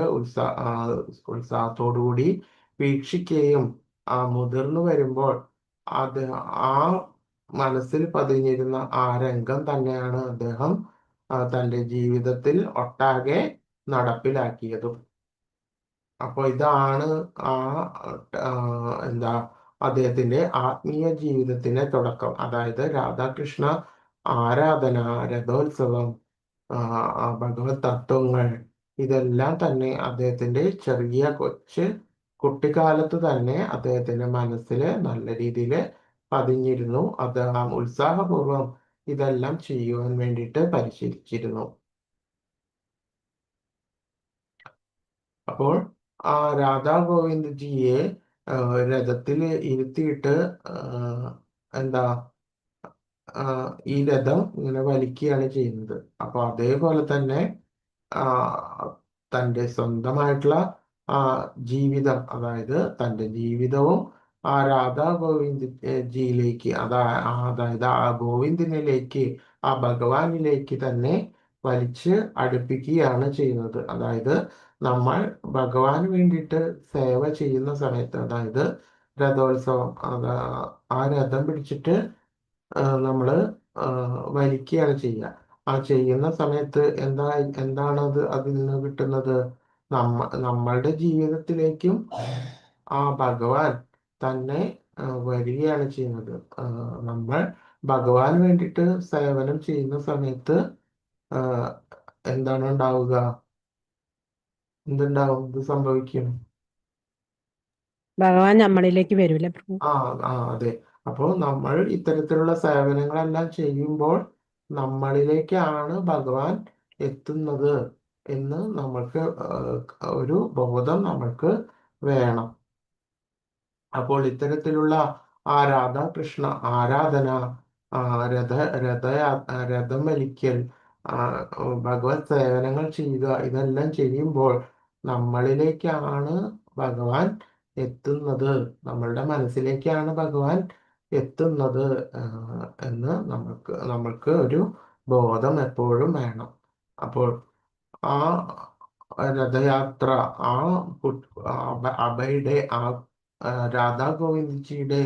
ഉത്സാഹത്തോടുകൂടി വീക്ഷിക്കുകയും മുതിർന്നു വരുമ്പോൾ അത് ആ മനസ്സിൽ പതിഞ്ഞിരുന്ന ആ രംഗം തന്നെയാണ് അദ്ദേഹം തൻ്റെ ജീവിതത്തിൽ ഒട്ടാകെ നടപ്പിലാക്കിയതും. അപ്പോൾ ഇതാണ് ആ എന്താ അദ്ദേഹത്തിന്റെ ആത്മീയ ജീവിതത്തിന്റെ തുടക്കം. അതായത് രാധാകൃഷ്ണ ആരാധന, രഥോത്സവം, ഭഗവത് തത്വങ്ങൾ, ഇതെല്ലാം തന്നെ അദ്ദേഹത്തിന്റെ ചെറിയ കുട്ടിക്കാലത്ത് തന്നെ അദ്ദേഹത്തിന്റെ മനസ്സിൽ നല്ല രീതിയിൽ പതിഞ്ഞിരുന്നു. അദ്ദേഹം ഉത്സാഹപൂർവം ഇതെല്ലാം ചെയ്യുവാൻ വേണ്ടിയിട്ട് പരിശീലിച്ചിരുന്നു. അപ്പോൾ ആ രാധാ ഗോവിന്ദ് ജിയെ രഥത്തിൽ ഇരുത്തിയിട്ട് എന്താ ഈ രഥം ഇങ്ങനെ വലിക്കുകയാണ് ചെയ്യുന്നത്. അപ്പൊ അതേപോലെ തന്നെ ആ തൻ്റെ സ്വന്തമായിട്ടുള്ള ആ ജീവിതം, അതായത് തൻ്റെ ജീവിതവും ആ രാധാ ഗോവിന്ദ് ജിയിലേക്ക് അതായത് ആ ഗോവിന്ദിനിലേക്ക്, ആ ഭഗവാനിലേക്ക് തന്നെ വലിച്ച് അടുപ്പിക്കുകയാണ് ചെയ്യുന്നത്. അതായത് നമ്മൾ ഭഗവാന് വേണ്ടിയിട്ട് സേവ ചെയ്യുന്ന സമയത്ത്, അതായത് രഥോത്സവം, ആ രഥം പിടിച്ചിട്ട് നമ്മള് വലിക്കുകയാണ് ചെയ്യുക. ആ ചെയ്യുന്ന സമയത്ത് എന്താണ് അതിൽ നിന്ന് കിട്ടുന്നത്? നമ്മളുടെ ജീവിതത്തിലേക്കും ആ ഭഗവാൻ തന്നെ വരികയാണ് ചെയ്യുന്നത്. നമ്മൾ ഭഗവാന് വേണ്ടിയിട്ട് സേവനം ചെയ്യുന്ന സമയത്ത് എന്താണ് ഉണ്ടാവുക? ഇത് സംഭവിക്കും. ഭഗവാൻ നമ്മളിലേക്ക് വരൂല പ്രഭു. അതെ. അപ്പോൾ നമ്മൾ ഇത്തരത്തിലുള്ള സേവനങ്ങളെല്ലാം ചെയ്യുമ്പോൾ നമ്മളിലേക്കാണ് ഭഗവാൻ എത്തുന്നത് എന്ന് നമ്മൾക്ക് ഒരു ബോധം നമ്മൾക്ക് വേണം. അപ്പോൾ ഇത്തരത്തിലുള്ള ആ രാധാകൃഷ്ണ ആരാധന, രഥം വലിക്കൽ, ഭഗവത് സേവനങ്ങൾ ചെയ്യുക, ഇതെല്ലാം ചെയ്യുമ്പോൾ നമ്മളിലേക്കാണ് ഭഗവാൻ എത്തുന്നത്, നമ്മളുടെ മനസ്സിലേക്കാണ് ഭഗവാൻ എത്തുന്നത് എന്ന് നമ്മൾക്ക് ഒരു ബോധം എപ്പോഴും വേണം. അപ്പോൾ ആ രഥയാത്ര, ആ അഭയുടെ രാധാ ഗോവിന്ദ്ജിയുടെ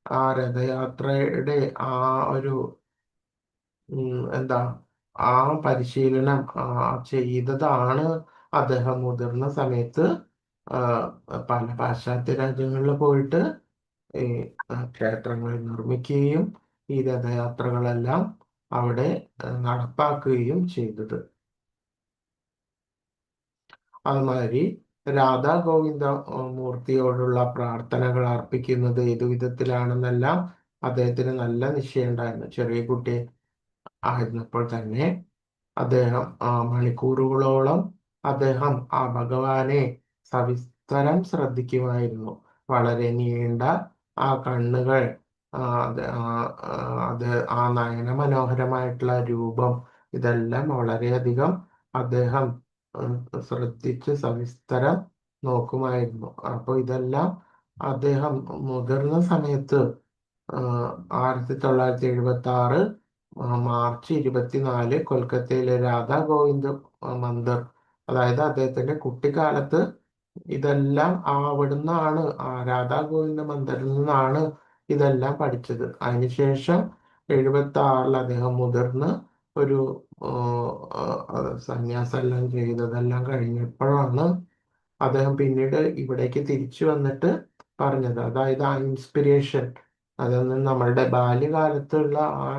ആ രഥയാത്രയുടെ ആ ഒരു എന്താ ആ പരിശീലനം ചെയ്തതാണ് അദ്ദേഹം മുതിർന്ന സമയത്ത് പല പാശ്ചാത്യ രാജ്യങ്ങളിൽ പോയിട്ട് ഈ ക്ഷേത്രങ്ങൾ നിർമ്മിക്കുകയും ഈ രഥയാത്രകളെല്ലാം അവിടെ നടപ്പാക്കുകയും ചെയ്തത്. അതുമാതിരി രാധാ ഗോവിന്ദ മൂർത്തിയോടുള്ള പ്രാർത്ഥനകൾ അർപ്പിക്കുന്നത് ഏതു വിധത്തിലാണെന്നെല്ലാം അദ്ദേഹത്തിന് നല്ല നിശ്ചയം ഉണ്ടായിരുന്നു. ചെറിയ കുട്ടി ആയിരുന്നപ്പോൾ തന്നെ അദ്ദേഹം മണിക്കൂറുകളോളം അദ്ദേഹം ആ ഭഗവാനെ സവിസ്തരം ശ്രദ്ധിക്കുമായിരുന്നു. വളരെ നീണ്ട ആ കണ്ണുകൾ, അത് ആ നയന മനോഹരമായിട്ടുള്ള രൂപം, ഇതെല്ലാം വളരെയധികം അദ്ദേഹം ശ്രദ്ധിച്ച് സവിസ്തരം നോക്കുമായിരുന്നു. അപ്പോൾ ഇതെല്ലാം അദ്ദേഹം മുതിർന്ന സമയത്ത് 1976 മാർച്ച് 24 കൊൽക്കത്തയിലെ രാധാ ഗോവിന്ദ് മന്ദിർ, അതായത് അദ്ദേഹത്തിന്റെ കുട്ടിക്കാലത്ത് ഇതെല്ലാം അവിടുന്നാണ്, രാധാ ഗോവിന്ദ മന്ദിറിൽ നിന്നാണ് ഇതെല്ലാം പഠിച്ചത്. അതിനുശേഷം 76 അദ്ദേഹം മുതിർന്ന് ഒരു സന്യാസെല്ലാം ചെയ്തതെല്ലാം കഴിഞ്ഞപ്പോഴാണ് അദ്ദേഹം പിന്നീട് ഇവിടേക്ക് തിരിച്ചു വന്നിട്ട് പറഞ്ഞത്. അതായത് ആ ഇൻസ്പിരേഷൻ, അതൊന്നും നമ്മളുടെ ബാല്യകാലത്തുള്ള ആ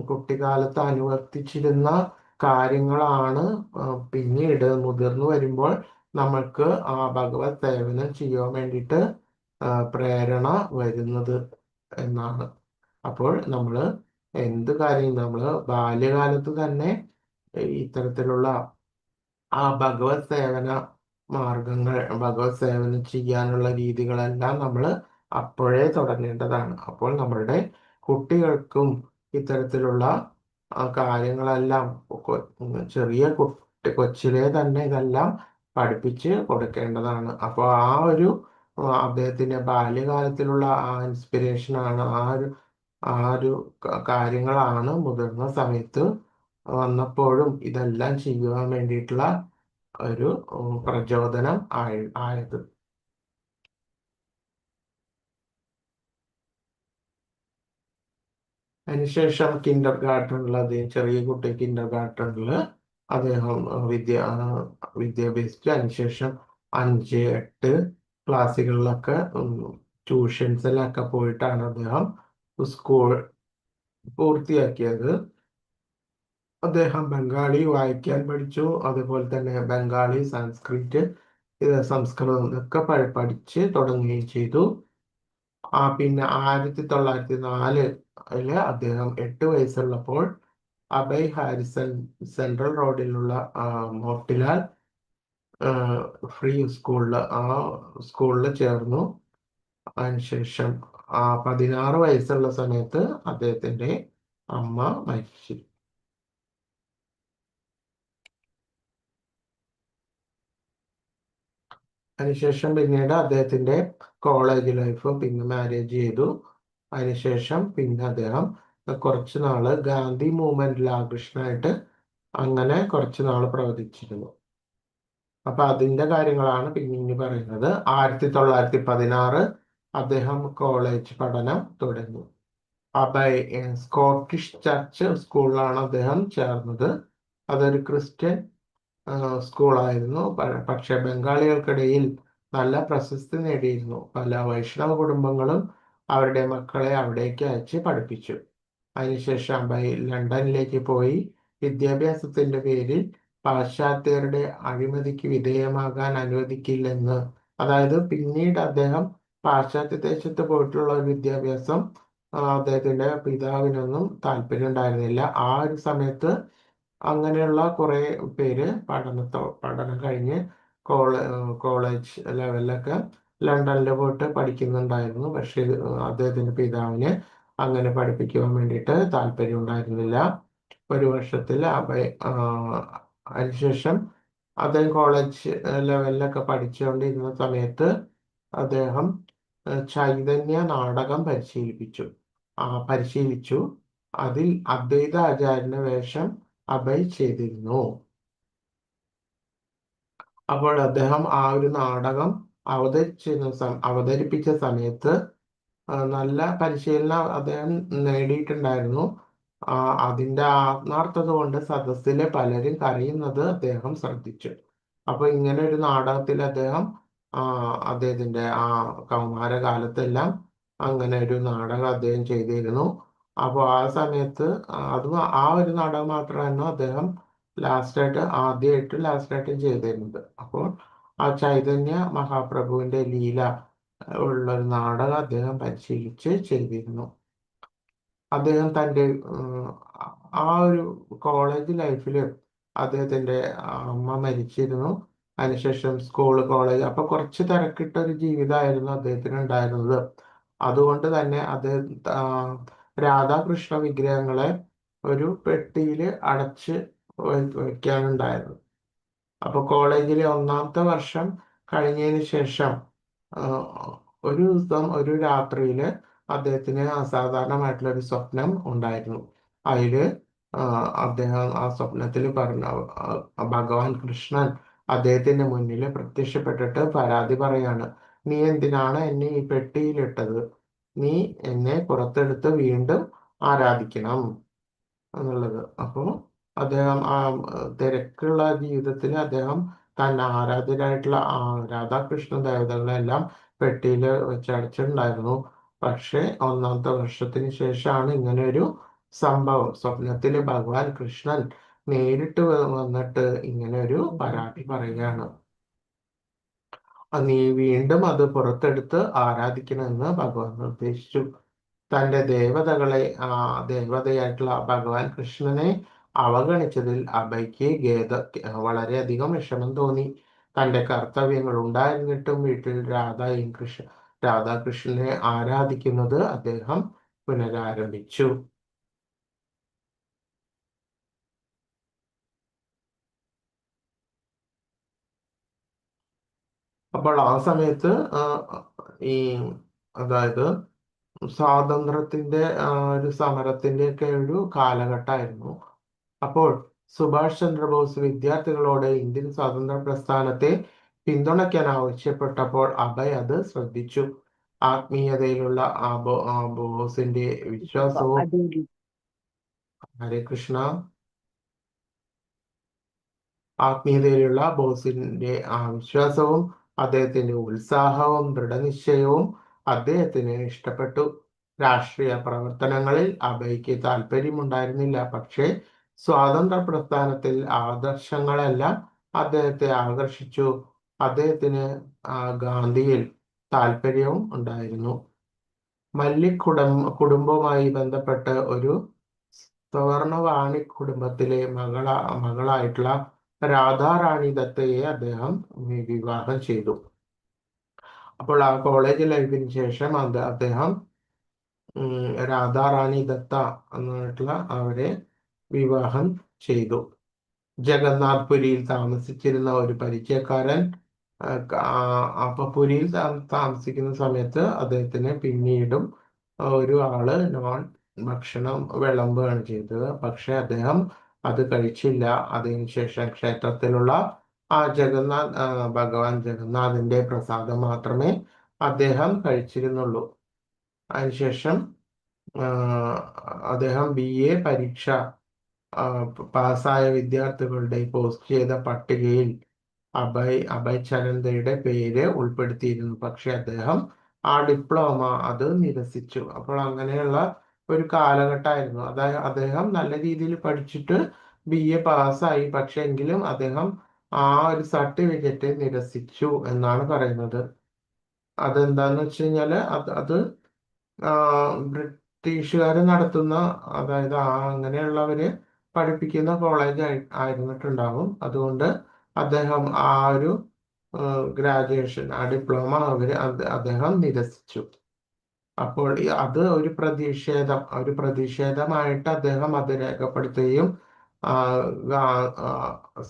കുട്ടിക്കാലത്ത് അനുവർത്തിച്ചിരുന്ന കാര്യങ്ങളാണ് പിന്നീട് മുതിർന്നു വരുമ്പോൾ നമ്മൾക്ക് ആ ഭഗവത് സേവനം ചെയ്യാൻ വേണ്ടിയിട്ട് പ്രേരണ വരുന്നത് എന്നാണ്. അപ്പോൾ നമ്മൾ എന്ത് കാര്യം നമ്മൾ ബാല്യകാലത്ത് തന്നെ ഇത്തരത്തിലുള്ള ആ ഭഗവത് സേവന മാർഗങ്ങൾ, ഭഗവത് സേവനം ചെയ്യാനുള്ള രീതികളെല്ലാം നമ്മൾ അപ്പോഴേ തുടങ്ങേണ്ടതാണ്. അപ്പോൾ നമ്മളുടെ കുട്ടികൾക്കും ഇത്തരത്തിലുള്ള കാര്യങ്ങളെല്ലാം ചെറിയ കൊച്ചിലെ തന്നെ ഇതെല്ലാം പഠിപ്പിച്ച് കൊടുക്കേണ്ടതാണ്. അപ്പോൾ ആ ഒരു അദ്ദേഹത്തിന്റെ ബാല്യകാലത്തിലുള്ള ആ ഇൻസ്പിരേഷനാണ്, ആ ഒരു കാര്യങ്ങളാണ് മുതിർന്ന സമയത്ത് വന്നപ്പോഴും ഇതെല്ലാം ചെയ്യുവാൻ വേണ്ടിയിട്ടുള്ള ഒരു പ്രചോദനം ആയത്. അതിനുശേഷം കിൻഡർ ഗാർട്ടനിൽ, അദ്ദേഹം ചെറിയ കുട്ടി കിൻഡർ ഗാർട്ടനിൽ അദ്ദേഹം വിദ്യ അഭ്യസിച്ചു. അതിനുശേഷം 5, 8 ക്ലാസ്സുകളിലൊക്കെ ട്യൂഷൻസിലൊക്കെ പോയിട്ടാണ് അദ്ദേഹം സ്കൂൾ പൂർത്തിയാക്കിയത്. അദ്ദേഹം ബംഗാളി വായിക്കാൻ പഠിച്ചു, അതുപോലെ തന്നെ ബംഗാളി, സംസ്കൃതം ഇതൊക്കെ പഠിച്ച് തുടങ്ങുകയും ചെയ്തു. പിന്നെ 1904 അദ്ദേഹം 8 വയസ്സുള്ളപ്പോൾ അഭയ് ഹാരിസൺ സെൻട്രൽ റോഡിലുള്ള മോട്ടിലാൽ ഫ്രീ സ്കൂളിൽ ചേർന്നു. അതിനുശേഷം 16 വയസ്സുള്ള സമയത്ത് അദ്ദേഹത്തിന്റെ അമ്മ മരിച്ചു. അതിനുശേഷം പിന്നീട് അദ്ദേഹത്തിന്റെ കോളേജ് ലൈഫ്, പിന്നെ മാരേജ് ചെയ്തു. അതിനുശേഷം പിന്നെ അദ്ദേഹം കുറച്ചു നാള് ഗാന്ധി മൂവ്മെന്റിൽ ആകൃഷ്ടനായിട്ട് അങ്ങനെ കുറച്ചു നാള് പ്രവർത്തിച്ചിരുന്നു. അപ്പൊ അതിന്റെ കാര്യങ്ങളാണ് പിന്നെ ഇനി പറയുന്നത്. 1916 അദ്ദേഹം കോളേജ് പഠനം തുടങ്ങി. സ്കോട്ടിഷ് ചർച്ച് സ്കൂളിലാണ് അദ്ദേഹം ചേർന്നത്. അതൊരു ക്രിസ്ത്യൻ സ്കൂളായിരുന്നു. പക്ഷെ ബംഗാളികൾക്കിടയിൽ നല്ല പ്രശസ്തി നേടിയിരുന്നു. പല വൈഷ്ണവ കുടുംബങ്ങളും അവരുടെ മക്കളെ അവിടേക്ക് അയച്ച് പഠിപ്പിച്ചു. അതിനുശേഷം അബായ് ലണ്ടനിലേക്ക് പോയി വിദ്യാഭ്യാസത്തിന്റെ പേരിൽ പാശ്ചാത്യരുടെ അഴിമതിക്ക് വിധേയമാകാൻ അനുവദിക്കില്ലെന്ന്, അതായത് പിന്നീട് അദ്ദേഹം പാശ്ചാത്യ ദേശത്ത് പോയിട്ടുള്ള ഒരു വിദ്യാഭ്യാസം അദ്ദേഹത്തിന്റെ പിതാവിനൊന്നും താല്പര്യം ഉണ്ടായിരുന്നില്ല. ആ ഒരു സമയത്ത് അങ്ങനെയുള്ള കുറെ പേര് പഠനം കഴിഞ്ഞ് കോളേജ് ലെവലിലൊക്കെ ലണ്ടനിൽ പോയിട്ട് പഠിക്കുന്നുണ്ടായിരുന്നു. പക്ഷെ അദ്ദേഹത്തിന്റെ പിതാവിന് അങ്ങനെ പഠിപ്പിക്കുവാൻ വേണ്ടിയിട്ട് താല്പര്യം ഉണ്ടായിരുന്നില്ല. ഒരു വർഷത്തിൽ അതിനുശേഷം അദ്ദേഹം കോളേജ് ലെവലിലൊക്കെ പഠിച്ചുകൊണ്ടിരുന്ന സമയത്ത് അദ്ദേഹം ചൈതന്യ നാടകം പരിശീലിച്ചു. അതിൽ അദ്വൈത ആചാര്യന്റെ വേഷം അഭയ് ചെയ്തിരുന്നു. അപ്പോൾ അദ്ദേഹം ആ ഒരു നാടകം അവതരിപ്പിച്ച സമയത്ത് നല്ല പരിശീലനം അദ്ദേഹം നേടിയിട്ടുണ്ടായിരുന്നു. അതിന്റെ ആത്മാർത്ഥത കൊണ്ട് സദസ്സിലെ പലരും കരയുന്നത് അദ്ദേഹം ശ്രദ്ധിച്ചു. അപ്പൊ ഇങ്ങനെ ഒരു നാടകത്തിൽ അദ്ദേഹത്തിന്റെ ആ കൗമാരകാലത്തെല്ലാം അങ്ങനെ ഒരു നാടകം അദ്ദേഹം ചെയ്തിരുന്നു. അപ്പോൾ ആ സമയത്ത് ആ ഒരു നാടകം മാത്രമായിരുന്നു അദ്ദേഹം ലാസ്റ്റായിട്ടും ചെയ്തിരുന്നത്. അപ്പോൾ ആ ചൈതന്യ മഹാപ്രഭുവിന്റെ ലീല ഉള്ള ഒരു നാടകം അദ്ദേഹം പരിശീലിച്ച് ചെയ്തിരുന്നു. അദ്ദേഹം തൻ്റെ ആ ഒരു കോളേജ് ലൈഫിൽ അദ്ദേഹത്തിന്റെ അമ്മ മരിച്ചിരുന്നു. അതിനുശേഷം കോളേജ്, അപ്പൊ കുറച്ച് തിരക്കിട്ട ഒരു ജീവിതമായിരുന്നു അദ്ദേഹത്തിന് ഉണ്ടായിരുന്നത്. അതുകൊണ്ട് തന്നെ രാധാകൃഷ്ണ വിഗ്രഹങ്ങളെ ഒരു പെട്ടിയിൽ അടച്ച് വയ്ക്കാനുണ്ടായിരുന്നു. അപ്പൊ കോളേജിലെ 1-ാമത്തെ വർഷം കഴിഞ്ഞതിന് ശേഷം ഒരു ദിവസം ഒരു രാത്രിയിൽ അദ്ദേഹത്തിന് അസാധാരണമായിട്ടുള്ള ഒരു സ്വപ്നം ഉണ്ടായിരുന്നു. അതില് അദ്ദേഹം ആ സ്വപ്നത്തിൽ പറഞ്ഞ ഭഗവാൻ കൃഷ്ണൻ അദ്ദേഹത്തിന്റെ മുന്നിൽ പ്രത്യക്ഷപ്പെട്ടിട്ട് പരാതി പറയാണ്, നീ എന്തിനാണ് എന്നെ ഈ പെട്ടിയിലിട്ടത്? നീ എന്നെ പുറത്തെടുത്ത് വീണ്ടും ആരാധിക്കണം എന്നുള്ളത്. അപ്പോൾ അദ്ദേഹം ആ തിരക്കുള്ള ജീവിതത്തിൽ അദ്ദേഹം തന്റെ ആരാധ്യരായിട്ടുള്ള രാധാകൃഷ്ണ ദേവതകളെല്ലാം പെട്ടിയിൽ വെച്ചടച്ചിട്ടുണ്ടായിരുന്നു. പക്ഷെ ഒന്നാമത്തെ വർഷത്തിന് ശേഷമാണ് ഇങ്ങനെ ഒരു സംഭവം. സ്വപ്നത്തില് ഭഗവാൻ കൃഷ്ണൻ നേരിട്ട് വന്നിട്ട് ഇങ്ങനെ ഒരു പരാതി പറയുകയാണ്. നീ വീണ്ടും അത് പുറത്തെടുത്ത് ആരാധിക്കണമെന്ന് ഭഗവാൻ നിർദ്ദേശിച്ചു. തന്റെ ദേവതയായിട്ടുള്ള ഭഗവാൻ കൃഷ്ണനെ അവഗണിച്ചതിൽ അഭയ്ക്ക് വളരെയധികം വിഷമം തോന്നി. തന്റെ കർത്തവ്യങ്ങൾ ഉണ്ടായിരുന്നിട്ടും വീട്ടിൽ രാധാകൃഷ്ണനെ ആരാധിക്കുന്നത് അദ്ദേഹം പുനരാരംഭിച്ചു. അപ്പോൾ ആ സമയത്ത് ഈ അതായത് സ്വാതന്ത്ര്യത്തിന്റെ ഒരു സമരത്തിന്റെ ഒക്കെ ഒരു കാലഘട്ടമായിരുന്നു. അപ്പോൾ സുഭാഷ് ചന്ദ്രബോസ് വിദ്യാർത്ഥികളോട് ഇന്ത്യൻ സ്വാതന്ത്ര്യ പ്രസ്ഥാനത്തെ പിന്തുണയ്ക്കാൻ ആവശ്യപ്പെട്ടപ്പോൾ അഭയ് അത് ശ്രദ്ധിച്ചു. ആത്മീയതയിലുള്ള ബോസിന്റെ വിശ്വാസവും ഹരേ കൃഷ്ണ ആത്മീയതയിലുള്ള ബോസിന്റെ വിശ്വാസവും അദ്ദേഹത്തിന്റെ ഉത്സാഹവും ദൃഢനിശ്ചയവും അദ്ദേഹത്തിന് ഇഷ്ടപ്പെട്ടു. രാഷ്ട്രീയ പ്രവർത്തനങ്ങളിൽ അഭയ്ക്ക് താല്പര്യമുണ്ടായിരുന്നില്ല, പക്ഷേ സ്വാതന്ത്ര്യ പ്രസ്ഥാനത്തിൽ ആദർശങ്ങളെല്ലാം അദ്ദേഹത്തെ ആകർഷിച്ചു. അദ്ദേഹത്തിന് ഗാന്ധിയിൽ താല്പര്യവും ഉണ്ടായിരുന്നു. മല്ലിക് കുടുംബവുമായി ബന്ധപ്പെട്ട് ഒരു സവർണവാണി കുടുംബത്തിലെ മകളായിട്ടുള്ള രാധാറാണി ദത്തയെ അദ്ദേഹം വിവാഹം ചെയ്തു. അപ്പോൾ ആ കോളേജ് ലൈഫിന് ശേഷം അദ്ദേഹം രാധാറാണി ദത്ത എന്നിട്ടുള്ള അവരെ വിവാഹം ചെയ്തു. ജഗന്നാഥ് പുരിയിൽ താമസിച്ചിരുന്ന ഒരു പരിചയക്കാരൻ അപ്പൊ പുരിയിൽ താമസിക്കുന്ന സമയത്ത് അദ്ദേഹത്തിന് പിന്നീടും ഒരു ആള് ഭക്ഷണം വിളമ്പുകയാണ് ചെയ്തത്. പക്ഷെ അദ്ദേഹം അത് കഴിച്ചില്ല. അതിനുശേഷം ക്ഷേത്രത്തിലുള്ള ഭഗവാൻ ജഗന്നാഥിന്റെ പ്രസാദം മാത്രമേ അദ്ദേഹം കഴിച്ചിരുന്നുള്ളൂ. അതിനുശേഷം അദ്ദേഹം BA പരീക്ഷ പാസ്സായ വിദ്യാർത്ഥികളുടെ പോസ്റ്റ് ചെയ്ത പട്ടികയിൽ അഭയ് ചരന്തയുടെ പേര് ഉൾപ്പെടുത്തിയിരുന്നു. പക്ഷെ അദ്ദേഹം ആ ഡിപ്ലോമ അത് നിരസിച്ചു. അപ്പോൾ അങ്ങനെയുള്ള ഒരു കാലഘട്ടമായിരുന്നു. അതായത് അദ്ദേഹം നല്ല രീതിയിൽ പഠിച്ചിട്ട് BA പാസ്സായി, പക്ഷെ എങ്കിലും അദ്ദേഹം ആ ഒരു സർട്ടിഫിക്കറ്റ് നിരസിച്ചു എന്നാണ് പറയുന്നത്. അതെന്താന്ന് വെച്ച് കഴിഞ്ഞാല് അത് ബ്രിട്ടീഷുകാർ നടത്തുന്ന, അതായത് അങ്ങനെയുള്ളവര് പഠിപ്പിക്കുന്ന കോളേജ് ആയിരുന്നിട്ടുണ്ടാവും. അതുകൊണ്ട് അദ്ദേഹം ആ ഒരു ഗ്രാജുവേഷൻ ഡിപ്ലോമ അദ്ദേഹം നിരസിച്ചു. അപ്പോൾ അത് ഒരു പ്രതിഷേധമായിട്ട് അദ്ദേഹം അത് രേഖപ്പെടുത്തുകയും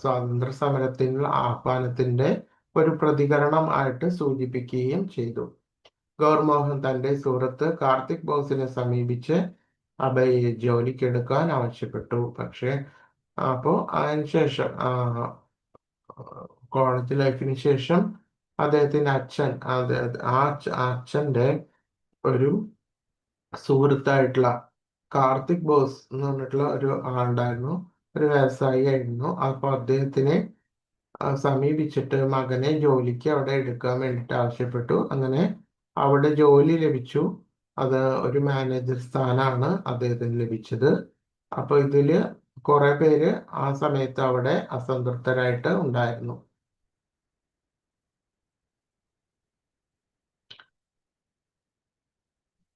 സ്വാതന്ത്ര്യ സമരത്തിനുള്ള ആഹ്വാനത്തിന്റെ ഒരു പ്രതികരണം ആയിട്ട് സൂചിപ്പിക്കുകയും ചെയ്തു. ഗൗർമോഹൻ തന്റെ സുഹൃത്ത് കാർത്തിക് ബോസിനെ സമീപിച്ച് അഭയെ ജോലിക്കെടുക്കാൻ ആവശ്യപ്പെട്ടു. പക്ഷെ അപ്പോ അതിനുശേഷം കോളേജ് ലൈഫിന് ശേഷം അദ്ദേഹത്തിന്റെ അച്ഛന്റെ ഒരു സുഹൃത്തായിട്ടുള്ള കാർത്തിക് ബോസ് എന്ന് പറഞ്ഞിട്ടുള്ള ഒരു ആളുണ്ടായിരുന്നു, ഒരു വ്യവസായി ആയിരുന്നു. അപ്പൊ അദ്ദേഹത്തിനെ സമീപിച്ചിട്ട് മകനെ ജോലിക്ക് അവിടെ എടുക്കാൻ വേണ്ടിയിട്ട് ആവശ്യപ്പെട്ടു. അങ്ങനെ അവിടെ ജോലി ലഭിച്ചു. അത് ഒരു മാനേജർ സ്ഥാനമാണ് അദ്ദേഹത്തിന് ലഭിച്ചത്. അപ്പൊ ഇതില് കുറെ പേര് ആ സമയത്ത് അവിടെ അസംതൃപ്തരായിട്ട് ഉണ്ടായിരുന്നു.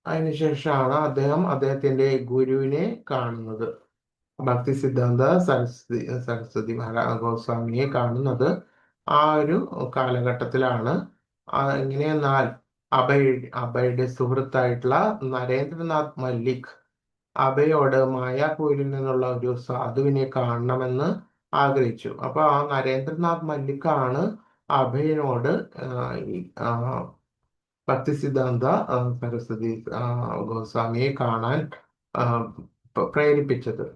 അതിനുശേഷമാണ് അദ്ദേഹത്തിന്റെ ഗുരുവിനെ കാണുന്നത്. ഭക്തി സിദ്ധാന്ത സരസ്വതി ഗോസ്വാമിയെ കാണുന്നത് ആ ഒരു കാലഘട്ടത്തിലാണ്. എങ്ങനെയെന്നാൽ അഭയുടെ സുഹൃത്തായിട്ടുള്ള നരേന്ദ്രനാഥ് മല്ലിക് അഭയോട് മായാപൂരിൽ നിന്നുള്ള ഒരു സാധുവിനെ കാണണമെന്ന് ആഗ്രഹിച്ചു. അപ്പൊ ആ നരേന്ദ്രനാഥ് മല്ലിക്കാണ് അഭയനോട് ഭക്തി സിദ്ധാന്ത സരസ്വതി ഗോസ്വാമിയെ കാണാൻ പ്രേരിപ്പിച്ചത്.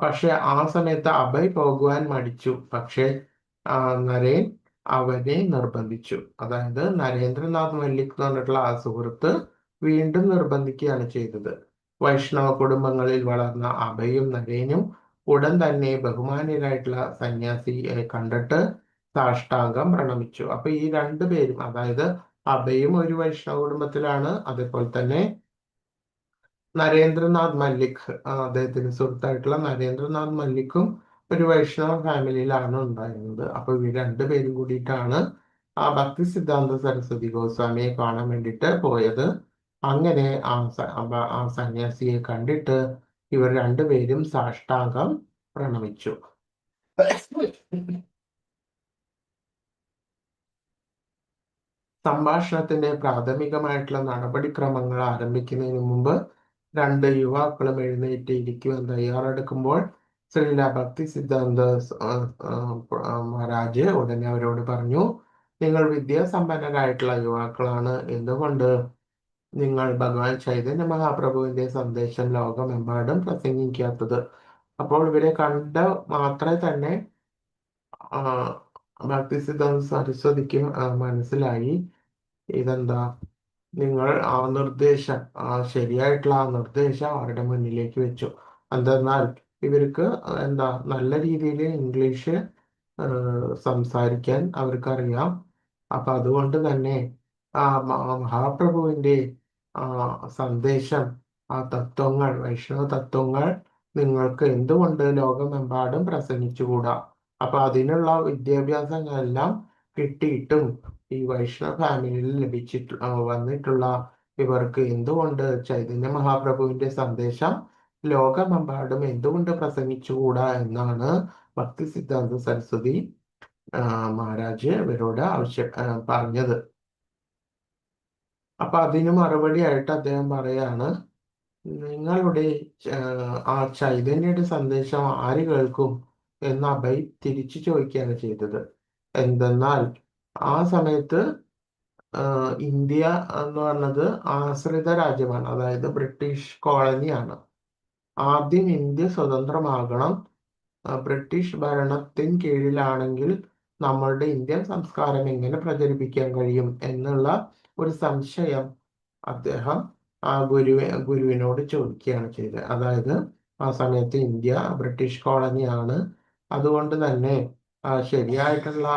പക്ഷെ ആ സമയത്ത് അഭയ് പോകുവാൻ മടിച്ചു. പക്ഷെ നരേൻ അവനെ നിർബന്ധിച്ചു. അതായത് നരേന്ദ്രനാഥ് മല്ലിക് എന്ന് പറഞ്ഞിട്ടുള്ള ആ സുഹൃത്ത് വീണ്ടും നിർബന്ധിക്കുകയാണ് ചെയ്തത്. വൈഷ്ണവ കുടുംബങ്ങളിൽ വളർന്ന അഭയും നരേനും ഉടൻ തന്നെ ബഹുമാന്യരായിട്ടുള്ള സന്യാസിയെ കണ്ടിട്ട് സാഷ്ടാംഗം പ്രണമിച്ചു. അപ്പൊ ഈ രണ്ടുപേരും, അതായത് അഭയും ഒരു വൈഷ്ണവ കുടുംബത്തിലാണ്, അതേപോലെ തന്നെ നരേന്ദ്രനാഥ് മല്ലിക്, അദ്ദേഹത്തിന് സുഹൃത്തായിട്ടുള്ള നരേന്ദ്രനാഥ് മല്ലിക്കും ഒരു വൈഷ്ണവ ഫാമിലിയിലാണ് ഉണ്ടായിരുന്നത്. അപ്പൊ ഇവർ രണ്ടുപേരും കൂടിയിട്ടാണ് ആ ഭക്തി സിദ്ധാന്ത സരസ്വതി ഗോസ്വാമിയെ കാണാൻ വേണ്ടിയിട്ട് പോയത്. അങ്ങനെ ആ സന്യാസിയെ കണ്ടിട്ട് ഇവർ രണ്ടുപേരും സാഷ്ടാംഗം പ്രണമിച്ചു. സംഭാഷണത്തിന്റെ പ്രാഥമികമായിട്ടുള്ള നടപടിക്രമങ്ങൾ ആരംഭിക്കുന്നതിന് മുമ്പ് രണ്ട് യുവാക്കളും എഴുന്നേറ്റ് ഇരിക്കുവാൻ തയ്യാറെടുക്കുമ്പോൾ ശ്രീല ഭക്തി സിദ്ധാന്ത മഹാരാജ് ഉടനെ അവരോട് പറഞ്ഞു, നിങ്ങൾ വിദ്യാസമ്പന്നരായിട്ടുള്ള യുവാക്കളാണ്. എന്തുകൊണ്ട് നിങ്ങൾ ഭഗവാൻ ചൈതന്യ മഹാപ്രഭുവിന്റെ സന്ദേശം ലോകമെമ്പാടും പ്രസംഗിക്കാത്തത്? അപ്പോൾ ഇവരെ കണ്ട മാത്രമേ തന്നെ ഭക്തി സിദ്ധാന്ത സരസ്വതിക്ക് മനസ്സിലായി, ഇതെന്താ, നിങ്ങൾ ആ നിർദ്ദേശം, ശരിയായിട്ടുള്ള ആ നിർദ്ദേശം അവരുടെ മുന്നിലേക്ക് വെച്ചു. എന്തെന്നാൽ ഇവർക്ക് എന്താ നല്ല രീതിയിൽ ഇംഗ്ലീഷ് സംസാരിക്കാൻ അവർക്കറിയാം. അപ്പൊ അതുകൊണ്ട് തന്നെ ആ മഹാപ്രഭുവിന്റെ ആ സന്ദേശം, ആ തത്വങ്ങൾ, വൈഷ്ണവ തത്വങ്ങൾ നിങ്ങൾക്ക് എന്തുകൊണ്ട് ലോകമെമ്പാടും പ്രസംഗിച്ചുകൂടാ? അപ്പൊ അതിനുള്ള വിദ്യാഭ്യാസങ്ങളെല്ലാം കിട്ടിയിട്ടും ഈ വൈഷ്ണവ ഫാമിലിയിൽ വന്നിട്ടുള്ള ഇവർക്ക് എന്തുകൊണ്ട് ചൈതന്യ മഹാപ്രഭുവിന്റെ സന്ദേശം ലോകമെമ്പാടും എന്തുകൊണ്ട് പ്രസംഗിച്ചുകൂടാ എന്നാണ് ഭക്തി സിദ്ധാന്ത സരസ്വതി മഹാരാജ് ഇവരോട് പറഞ്ഞത്. അപ്പൊ അതിന് മറുപടിയായിട്ട് അദ്ദേഹം പറയാണ്, നിങ്ങളുടെ ആ ചൈതന്യയുടെ സന്ദേശം ആര് കേൾക്കും എന്ന് അഭയ് തിരിച്ചു ചോദിക്കുകയാണ് ചെയ്തത്. എന്തെന്നാൽ ആ സമയത്ത് ഇന്ത്യ എന്ന് പറഞ്ഞത് ആശ്രിത രാജ്യമാണ്, അതായത് ബ്രിട്ടീഷ് കോളനിയാണ്. ആദ്യം ഇന്ത്യ സ്വതന്ത്രമാകണം, ബ്രിട്ടീഷ് ഭരണത്തിന് കീഴിലാണെങ്കിൽ നമ്മളുടെ ഇന്ത്യൻ സംസ്കാരം എങ്ങനെ പ്രചരിപ്പിക്കാൻ കഴിയും എന്നുള്ള ഒരു സംശയം അദ്ദേഹം ആ ഗുരുവിനോട് ചോദിക്കുകയാണ് ചെയ്തത്. അതായത് ആ സമയത്ത് ഇന്ത്യ ബ്രിട്ടീഷ് കോളനിയാണ്. അതുകൊണ്ട് തന്നെ ശരിയായിട്ടുള്ള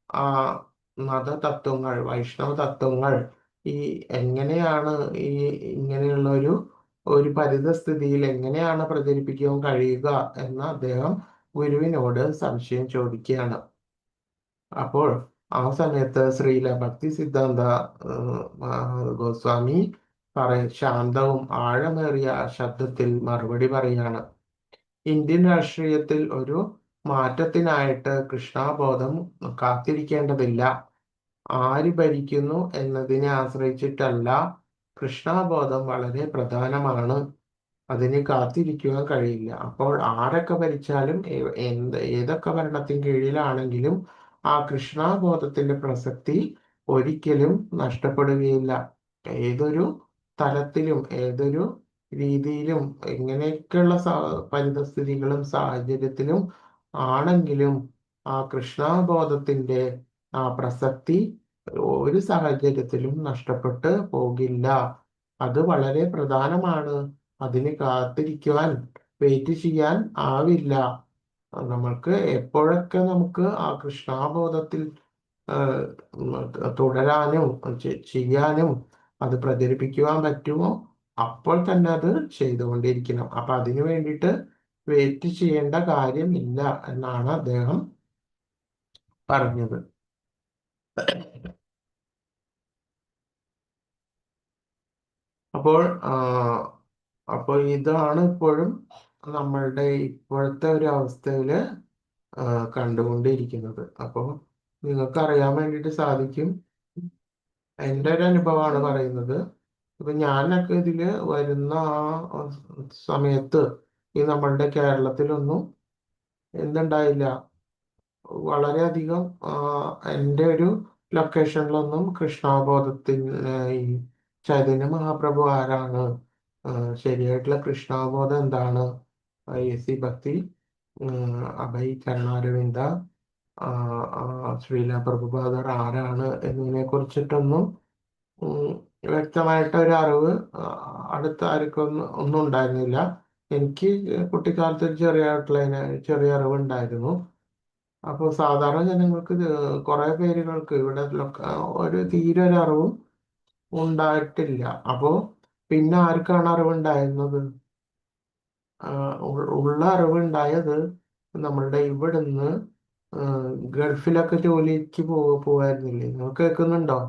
ആ മതതത്വങ്ങൾ, വൈഷ്ണവ തത്വങ്ങൾ ഈ എങ്ങനെയാണ് ഈ ഇങ്ങനെയുള്ള ഒരു പരിതസ്ഥിതിയിൽ എങ്ങനെയാണ് പ്രചരിപ്പിക്കാൻ കഴിയുക എന്ന് അദ്ദേഹം ഗുരുവിനോട് സംശയം ചോദിക്കുകയാണ്. അപ്പോൾ ആ സമയത്ത് ശ്രീല ഭക്തി സിദ്ധാന്ത ഗോസ്വാമി ശാന്തവും ആഴമേറിയ ശബ്ദത്തിൽ മറുപടി പറയാണ്, ഇന്ത്യൻ രാഷ്ട്രീയത്തിൽ ഒരു മാറ്റത്തിനായിട്ട് കൃഷ്ണബോധം കാത്തിരിക്കേണ്ടതില്ല. ആര് ഭരിക്കുന്നു എന്നതിനെ ആശ്രയിച്ചിട്ടല്ല, കൃഷ്ണബോധം വളരെ പ്രധാനമാണ്. അതിന് കാത്തിരിക്കുവാൻ കഴിയില്ല. അപ്പോൾ ആരൊക്കെ ഭരിച്ചാലും ഏതൊക്കെ ഭരണത്തിന് കീഴിലാണെങ്കിലും ആ കൃഷ്ണബോധത്തിന്റെ പ്രസക്തി ഒരിക്കലും നഷ്ടപ്പെടുകയില്ല. ഏതൊരു തലത്തിലും ഏതൊരു രീതിയിലും എങ്ങനെയൊക്കെയുള്ള പരിതസ്ഥിതികളും സാഹചര്യത്തിലും ആണെങ്കിലും ആ കൃഷ്ണബോധത്തിന്റെ ആ പ്രസക്തി ഒരു സാഹചര്യത്തിലും നഷ്ടപ്പെട്ട് പോകില്ല. അത് വളരെ പ്രധാനമാണ്. അതിന് കാത്തിരിക്കുവാൻ, വെയിറ്റ് ചെയ്യാൻ ആവില്ല. നമ്മൾക്ക് എപ്പോഴൊക്കെ നമുക്ക് ആ കൃഷ്ണബോധത്തിൽ തുടരാനും ചെയ്യാനും അത് പ്രചരിപ്പിക്കുവാൻ പറ്റുമോ അപ്പോൾ തന്നെ അത് ചെയ്തുകൊണ്ടിരിക്കണം. അപ്പൊ അതിനു വേണ്ടിയിട്ട് വെയിറ്റ് ചെയ്യേണ്ട കാര്യമില്ല എന്നാണ് അദ്ദേഹം പറഞ്ഞത്. അപ്പോൾ ഇതാണ് ഇപ്പോഴും നമ്മളുടെ ഇപ്പോഴത്തെ ഒരു അവസ്ഥയിൽ കണ്ടുകൊണ്ടിരിക്കുന്നത്. അപ്പോൾ നിങ്ങൾക്ക് അറിയാൻ വേണ്ടിയിട്ട് സാധിക്കും, എൻ്റെ ഒരു അനുഭവമാണ് പറയുന്നത്. ഇപ്പൊ ഞാനൊക്കെ ഇതിൽ വരുന്ന ആ സമയത്ത് ഈ നമ്മളുടെ കേരളത്തിലൊന്നും എന്തുണ്ടായില്ല, വളരെയധികം എൻ്റെ ഒരു ലൊക്കേഷനിലൊന്നും കൃഷ്ണബോധത്തിന് ഈ ചൈതന്യ മഹാപ്രഭു ആരാണ്, ശരിയായിട്ടുള്ള കൃഷ്ണാബോധം എന്താണ്, എ.സി. ഭക്തി, അഭയ് ചരണാരവിന്ദ, ശ്രീല പ്രഭുപാദർ ആരാണ് എന്നതിനെ കുറിച്ചിട്ടൊന്നും ഉം, വ്യക്തമായിട്ട് ഒരു അറിവ് അടുത്ത ആർക്കും ഒന്നും ഉണ്ടായിരുന്നില്ല. എനിക്ക് കുട്ടിക്കാലത്ത് ഒരു ചെറിയ അറിവുണ്ടായിരുന്നു. അപ്പോൾ സാധാരണ ജനങ്ങൾക്ക് കുറെ പേരുകൾക്ക് ഇവിടെ ഒരു തീരെ ഒരു അറിവും ഉണ്ടായിട്ടില്ല. അപ്പോൾ പിന്നെ ആർക്കാണ് അറിവുണ്ടായിരുന്നത്? ഉള്ള അറിവുണ്ടായത് നമ്മളുടെ ഇവിടുന്ന് ഗൾഫിലൊക്കെ ജോലിക്ക് പോവായിരുന്നില്ലേ? നിങ്ങൾ കേൾക്കുന്നുണ്ടോ?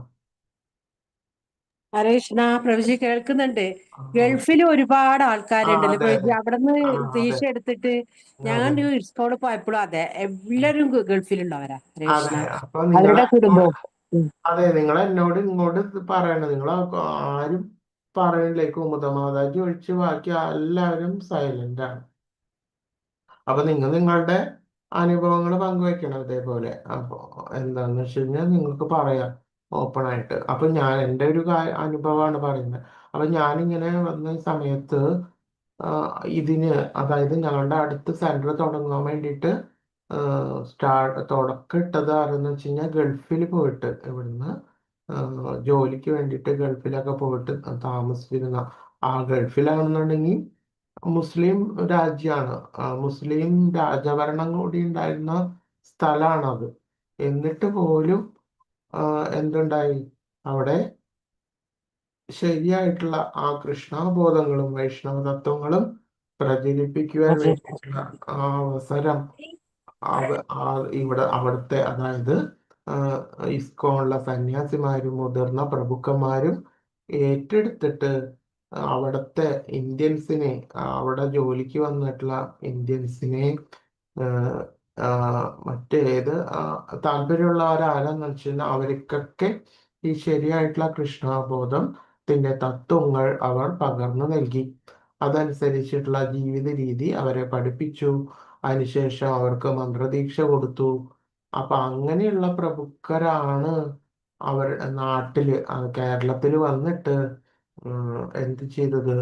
ഹരേ കൃഷ്ണ. പ്രഭുജി കേൾക്കുന്നുണ്ട്. ആ, ഗൾഫിൽ ഒരുപാട് ആൾക്കാരുണ്ടല്ലോ അതെ പ്രഭുജി. അതെ. അവിടുന്ന് ആ, അതെ തീക്ഷ എടുത്തിട്ട് അതെ ഞാൻ ഇസ്കോള് പോയപ്പോഴും അതെ, എല്ലാവരും ഗൾഫിലുള്ളവരാ. ഹരേ അതെ. കൃഷ്ണ. അപ്പൊ അവരുടെ കുടുംബവും. ഉം. അതെ, നിങ്ങൾ എന്നോട് ഇങ്ങോട്ട് പറയണത്, നിങ്ങൾ ആരും പറയണില്ലേ? കുമുദമാതാജി ഒഴിച്ച് ബാക്കി എല്ലാവരും സൈലന്റ് ആണ്. അപ്പൊ നിങ്ങളുടെ അനുഭവങ്ങൾ പങ്കുവെക്കണം ഇതേപോലെ. അപ്പൊ എന്താന്ന് വെച്ച് കഴിഞ്ഞാൽ നിങ്ങൾക്ക് പറയാം ഓപ്പൺ ആയിട്ട്. അപ്പൊ ഞാൻ എൻ്റെ ഒരു അനുഭവമാണ് പറയുന്നത്. അപ്പൊ ഞാനിങ്ങനെ വന്ന സമയത്ത് ഇതിന്, അതായത് ഞങ്ങളുടെ അടുത്ത് സെന്റർ തുടങ്ങാൻ വേണ്ടിയിട്ട് തുടക്കം ഇട്ടത് ആരെന്ന് വെച്ച് കഴിഞ്ഞാൽ ഗൾഫിൽ പോയിട്ട് ഇവിടുന്ന് ജോലിക്ക് വേണ്ടിയിട്ട് ഗൾഫിലൊക്കെ പോയിട്ട് താമസിച്ചിരുന്ന, ആ ഗൾഫിലാണെന്നുണ്ടെങ്കിൽ മുസ്ലിം രാജ്യമാണ്, മുസ്ലിം രാജഭരണം കൂടി ഉണ്ടായിരുന്ന സ്ഥലമാണത്. എന്നിട്ട് പോലും എന്തുണ്ടായി അവിടെ? ശരിയായിട്ടുള്ള ആ കൃഷ്ണബോധങ്ങളും വൈഷ്ണവ തത്വങ്ങളും പ്രചരിപ്പിക്കുവാൻ വേണ്ടിയിട്ടുള്ള ആ അവസരം അവിടുത്തെ, അതായത് ആ, ഇസ്കോണിലെ സന്യാസിമാരും മുതിർന്ന പ്രഭുക്കന്മാരും ഏറ്റെടുത്തിട്ട് അവിടുത്തെ ഇന്ത്യൻസിനെ, അവിടെ ജോലിക്ക് വന്നിട്ടുള്ള ഇന്ത്യൻസിനെ, ആഹ്, മറ്റേത് താല്പര്യമുള്ളവരാരെന്ന് വെച്ച് കഴിഞ്ഞാൽ അവർക്കൊക്കെ ഈ ശരിയായിട്ടുള്ള കൃഷ്ണബോധത്തിന്റെ തത്വങ്ങൾ അവർ പകർന്നു നൽകി. അതനുസരിച്ചിട്ടുള്ള ജീവിത രീതി അവരെ പഠിപ്പിച്ചു. അതിനുശേഷം അവർക്ക് മന്ത്രദീക്ഷ കൊടുത്തു. അപ്പൊ അങ്ങനെയുള്ള പ്രഭുക്കരാണ് അവർ നാട്ടില് കേരളത്തിൽ വന്നിട്ട് എന്ത് ചെയ്തത്?